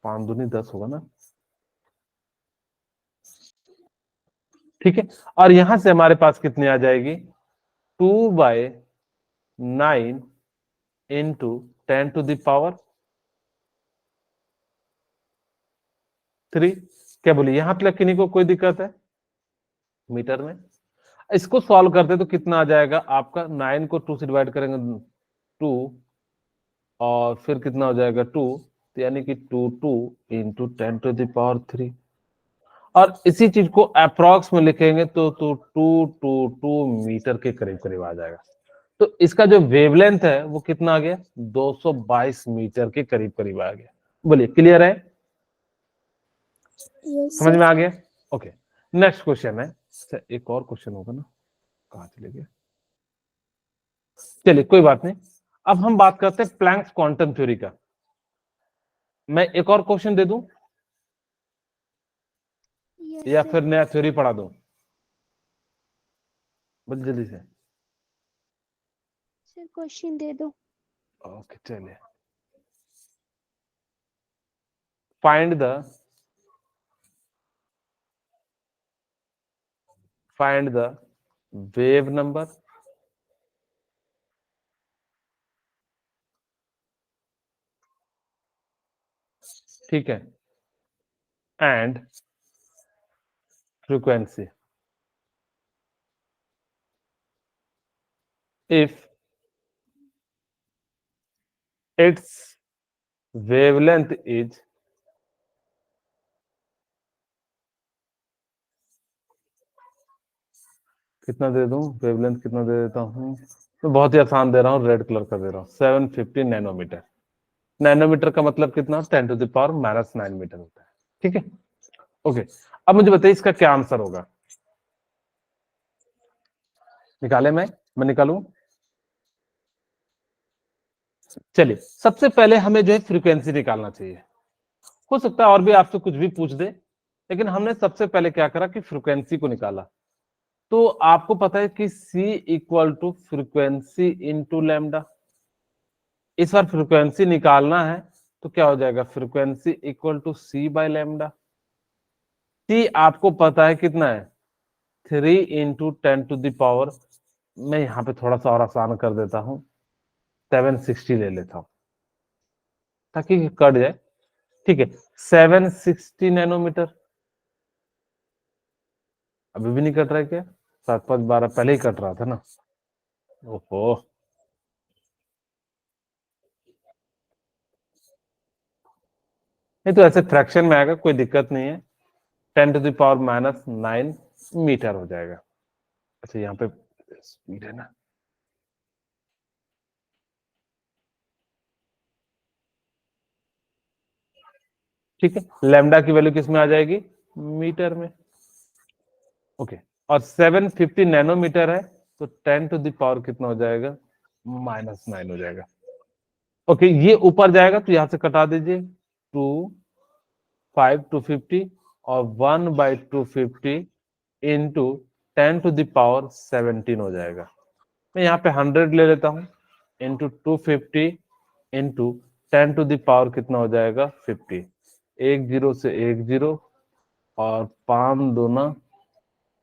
[SPEAKER 1] 5 दूनी 10 होगा ना। ठीक है, और यहां से हमारे पास कितनी आ जाएगी, 2/9 इंटू 10 टू द पावर 3। क्या बोलिए, यहां तक किन्हीं को कोई दिक्कत है मीटर में? इसको सॉल्व करते तो कितना आ जाएगा आपका, 9 को 2 से डिवाइड करेंगे 2, और फिर कितना हो जाएगा 2, तो यानी कि 2 इंटू 10 टू द पावर 3। और इसी चीज को अप्रोक्स में लिखेंगे तो 2 मीटर के करीब करीब आ जाएगा। तो इसका जो वेवलेंथ है वो कितना आ गया, 222 मीटर के करीब करीब आ गया। बोलिए क्लियर है, समझ में आ गया? ओके, नेक्स्ट क्वेश्चन है। अच्छा, एक और क्वेश्चन होगा ना, कहाँ चले गया, चलिए कोई बात नहीं। अब हम बात करते हैं प्लैंक्स क्वांटम थ्योरी का। मैं एक और क्वेश्चन दे दूं या फिर नया थ्योरी पढ़ा दूं, बस जल्दी से।
[SPEAKER 3] सर क्वेश्चन दे दो।
[SPEAKER 1] ओके चलिए, फाइंड द वेव नंबर ठीक है and frequency if its wavelength is कितना दे दूं, वेवलेंथ कितना दे देता हूं, तो बहुत ही आसान दे रहा हूं, रेड कलर का दे रहा हूं, 750 नैनोमीटर। नैनोमीटर का मतलब कितना, 10 टू द पावर -9 मीटर होता है। ठीक है, ओके। अब मुझे बताइए इसका क्या आंसर होगा, निकाले मैं निकालूं? चलिए सबसे पहले हमें जो है फ्रीक्वेंसी निकालना चाहिए। हो सकता है और भी आपसे कुछ भी पूछ दे, लेकिन हमने सबसे पहले क्या करा कि फ्रीक्वेंसी को निकाला। तो आपको पता है कि C equal to frequency into lambda. इस बार फ्रीक्वेंसी निकालना है तो क्या हो जाएगा, frequency equal to C by lambda. C आपको पता है कितना है, 3 इंटू 10 टू द पावर, मैं यहाँ पे थोड़ा सा और आसान कर देता हूँ, 760 ले लेता हूँ ताकि कट जाए। ठीक है, 760 नैनोमीटर। अभी भी नहीं कट रहा है क्या? 7 5 12 पहले ही कट रहा था ना। ओहो, नहीं तो ऐसे फ्रैक्शन में आएगा, कोई दिक्कत नहीं है। 10 टू द पावर -9 मीटर हो जाएगा। अच्छा यहाँ पे स्पीड है ना, ठीक है। लैम्डा की वैल्यू किस में आ जाएगी, मीटर में। ओके, और 750 नैनोमीटर है तो 10 टू द पावर कितना हो जाएगा, -9 हो जाएगा। ओके, ये ऊपर जाएगा तो यहां से कटा दीजिए, 2 5 250 और 1/250 इंटू 10 टू द पावर 17 हो जाएगा। मैं यहाँ पे 100 ले लेता हूँ, into 250 into 10 to the power कितना हो जाएगा, 50। एक जीरो से एक जीरो, और 5 दूना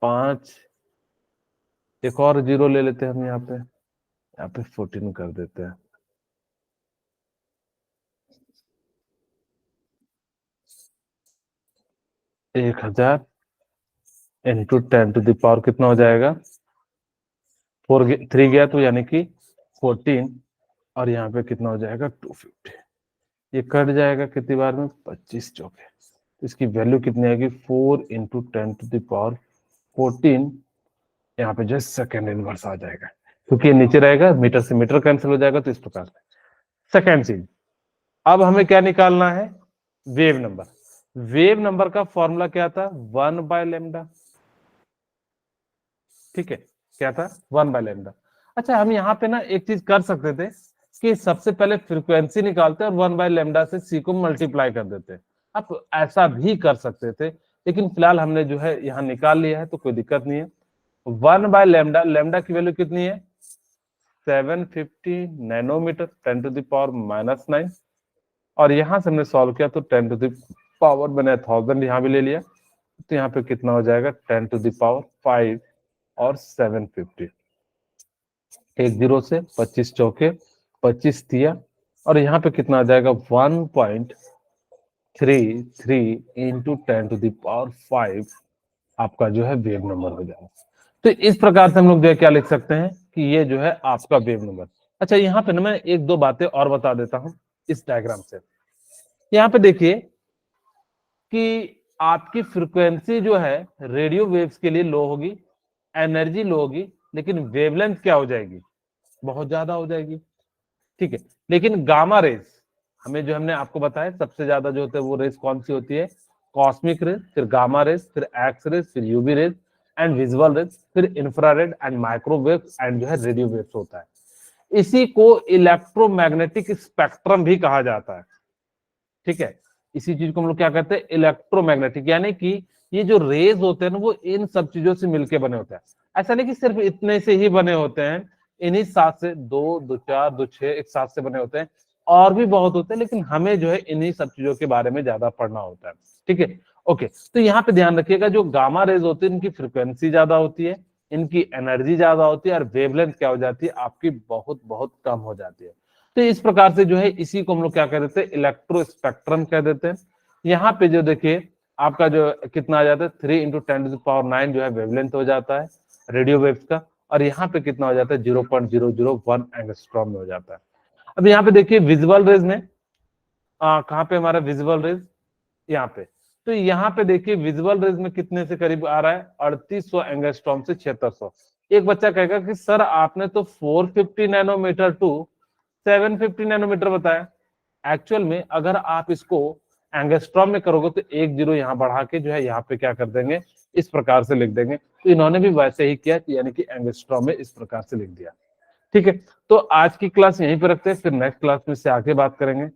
[SPEAKER 1] 5, एक और जीरो ले लेते हैं हम यहाँ पे 14 कर देते हैं। एक 1000 इंटू 10 टू द पावर कितना हो जाएगा, 3 गया तो यानी कि 14, और यहाँ पे कितना हो जाएगा 250। ये कट जाएगा कितनी बार में, 25 चौके। तो इसकी वैल्यू कितनी आएगी, 4 इंटू 10 टू द पावर 14। यहाँ पे जस्ट सेकेंड इनवर्स आ जाएगा, क्योंकि ये नीचे रहेगा, मीटर से मीटर कैंसिल हो जाएगा। तो इस प्रकार से सेकेंड चीज, अब हमें क्या निकालना है, वेव नंबर। वेव नंबर का फॉर्मूला क्या था, 1/λ। ठीक है, क्या था, 1/λ। अच्छा हम यहाँ पे ना एक चीज कर सकते थे कि सबसे पहले फ्रीक्वेंसी निकालते और 1/λ से C को मल्टीप्लाई कर देते। आप ऐसा भी कर सकते थे, लेकिन फिलहाल हमने जो है यहाँ निकाल लिया है तो कोई दिक्कत नहीं है। 1/λ, लैम्डा की वैल्यू कितनी है, 750 नैनोमीटर, 10 टू द पावर -9, और यहां से हमने सॉल्व किया तो 10 टू द पावर मैंने 1000 यहाँ भी ले लिया, तो यहाँ पे कितना हो जाएगा, 10 टू द पावर 5 और 750। एक जीरो से 25 चौके 25 दिया, और यहाँ पे कितना आ जाएगा, 1.33 इंटू 10 टू द पावर 5 आपका जो है वेव नंबर हो जाएगा। तो इस प्रकार से हम लोग जो है क्या लिख सकते हैं कि ये जो है आपका वेव नंबर। अच्छा यहाँ पे ना मैं एक दो बातें और बता देता हूं इस डायग्राम से। यहाँ पे देखिए कि आपकी फ्रीक्वेंसी जो है रेडियो वेव्स के लिए लो होगी, एनर्जी लो होगी, लेकिन वेवलेंथ क्या हो जाएगी, बहुत ज्यादा हो जाएगी। ठीक है, लेकिन गामा रेज हमें जो हमने आपको बताया सबसे ज्यादा जो होता है वो रेज कौन सी होती है, कॉस्मिक रेज, फिर गामा रेज, फिर एक्स रेज, फिर UV rays and visual rays, फिर इंफ्रारेड एंड माइक्रोवेव एंड जो है रेडियो वेव्स होता है। इसी को इलेक्ट्रोमैग्नेटिक स्पेक्ट्रम भी कहा जाता है। ठीक है, इसी चीज को हम लोग क्या कहते हैं, इलेक्ट्रोमैग्नेटिक, यानी कि ये जो रेज होते हैं ना वो इन सब चीजों से मिलके बने होते हैं। ऐसा नहीं कि सिर्फ इतने से ही बने होते हैं, इन्हीं सात से, 2 2 4 2 6 एक साथ से बने होते हैं, और भी बहुत होते हैं, लेकिन हमें जो है इन्हीं सब चीजों के बारे में ज्यादा पढ़ना होता है। ठीक है, ओके, तो यहाँ पे ध्यान रखिएगा जो गामा रेज होती है इनकी फ्रिक्वेंसी ज्यादा होती है, इनकी एनर्जी ज्यादा होती है, और वेवलेंथ क्या हो जाती है आपकी, बहुत बहुत कम हो जाती है। तो इस प्रकार से जो है इसी को हम लोग क्या कह देते हैं, इलेक्ट्रो स्पेक्ट्रम कह देते हैं। यहाँ पे जो देखिए आपका जो कितना आ जाता है, 3 इंटू 10 टू द पावर 9 जो है वेवलेंथ हो जाता है रेडियो वेव्स का, और यहाँ पे कितना हो जाता है, 0.001 एंगस्ट्रॉम में हो जाता है। अब यहाँ पे देखिए विजुअल रेज में कहाँ पे हमारा विजुअल रेज, यहाँ पे, तो यहाँ पे देखिए विजुअल रेज में कितने से करीब आ रहा है, 3800 एंगस्ट्रॉम से 7600। एक बच्चा कहेगा कि सर आपने तो 450 नैनोमीटर टू 750 नैनोमीटर बताया। एक्चुअल में अगर आप इसको एंगस्ट्रॉम में करोगे तो एक जीरो यहाँ बढ़ा के जो है यहाँ पे क्या कर देंगे, इस प्रकार से लिख देंगे। तो इन्होंने भी वैसे ही किया, यानी कि एंगस्ट्रॉम में इस प्रकार से लिख दिया। ठीक है, तो आज की क्लास यहीं पे रखते हैं, फिर नेक्स्ट क्लास में से आगे बात करेंगे।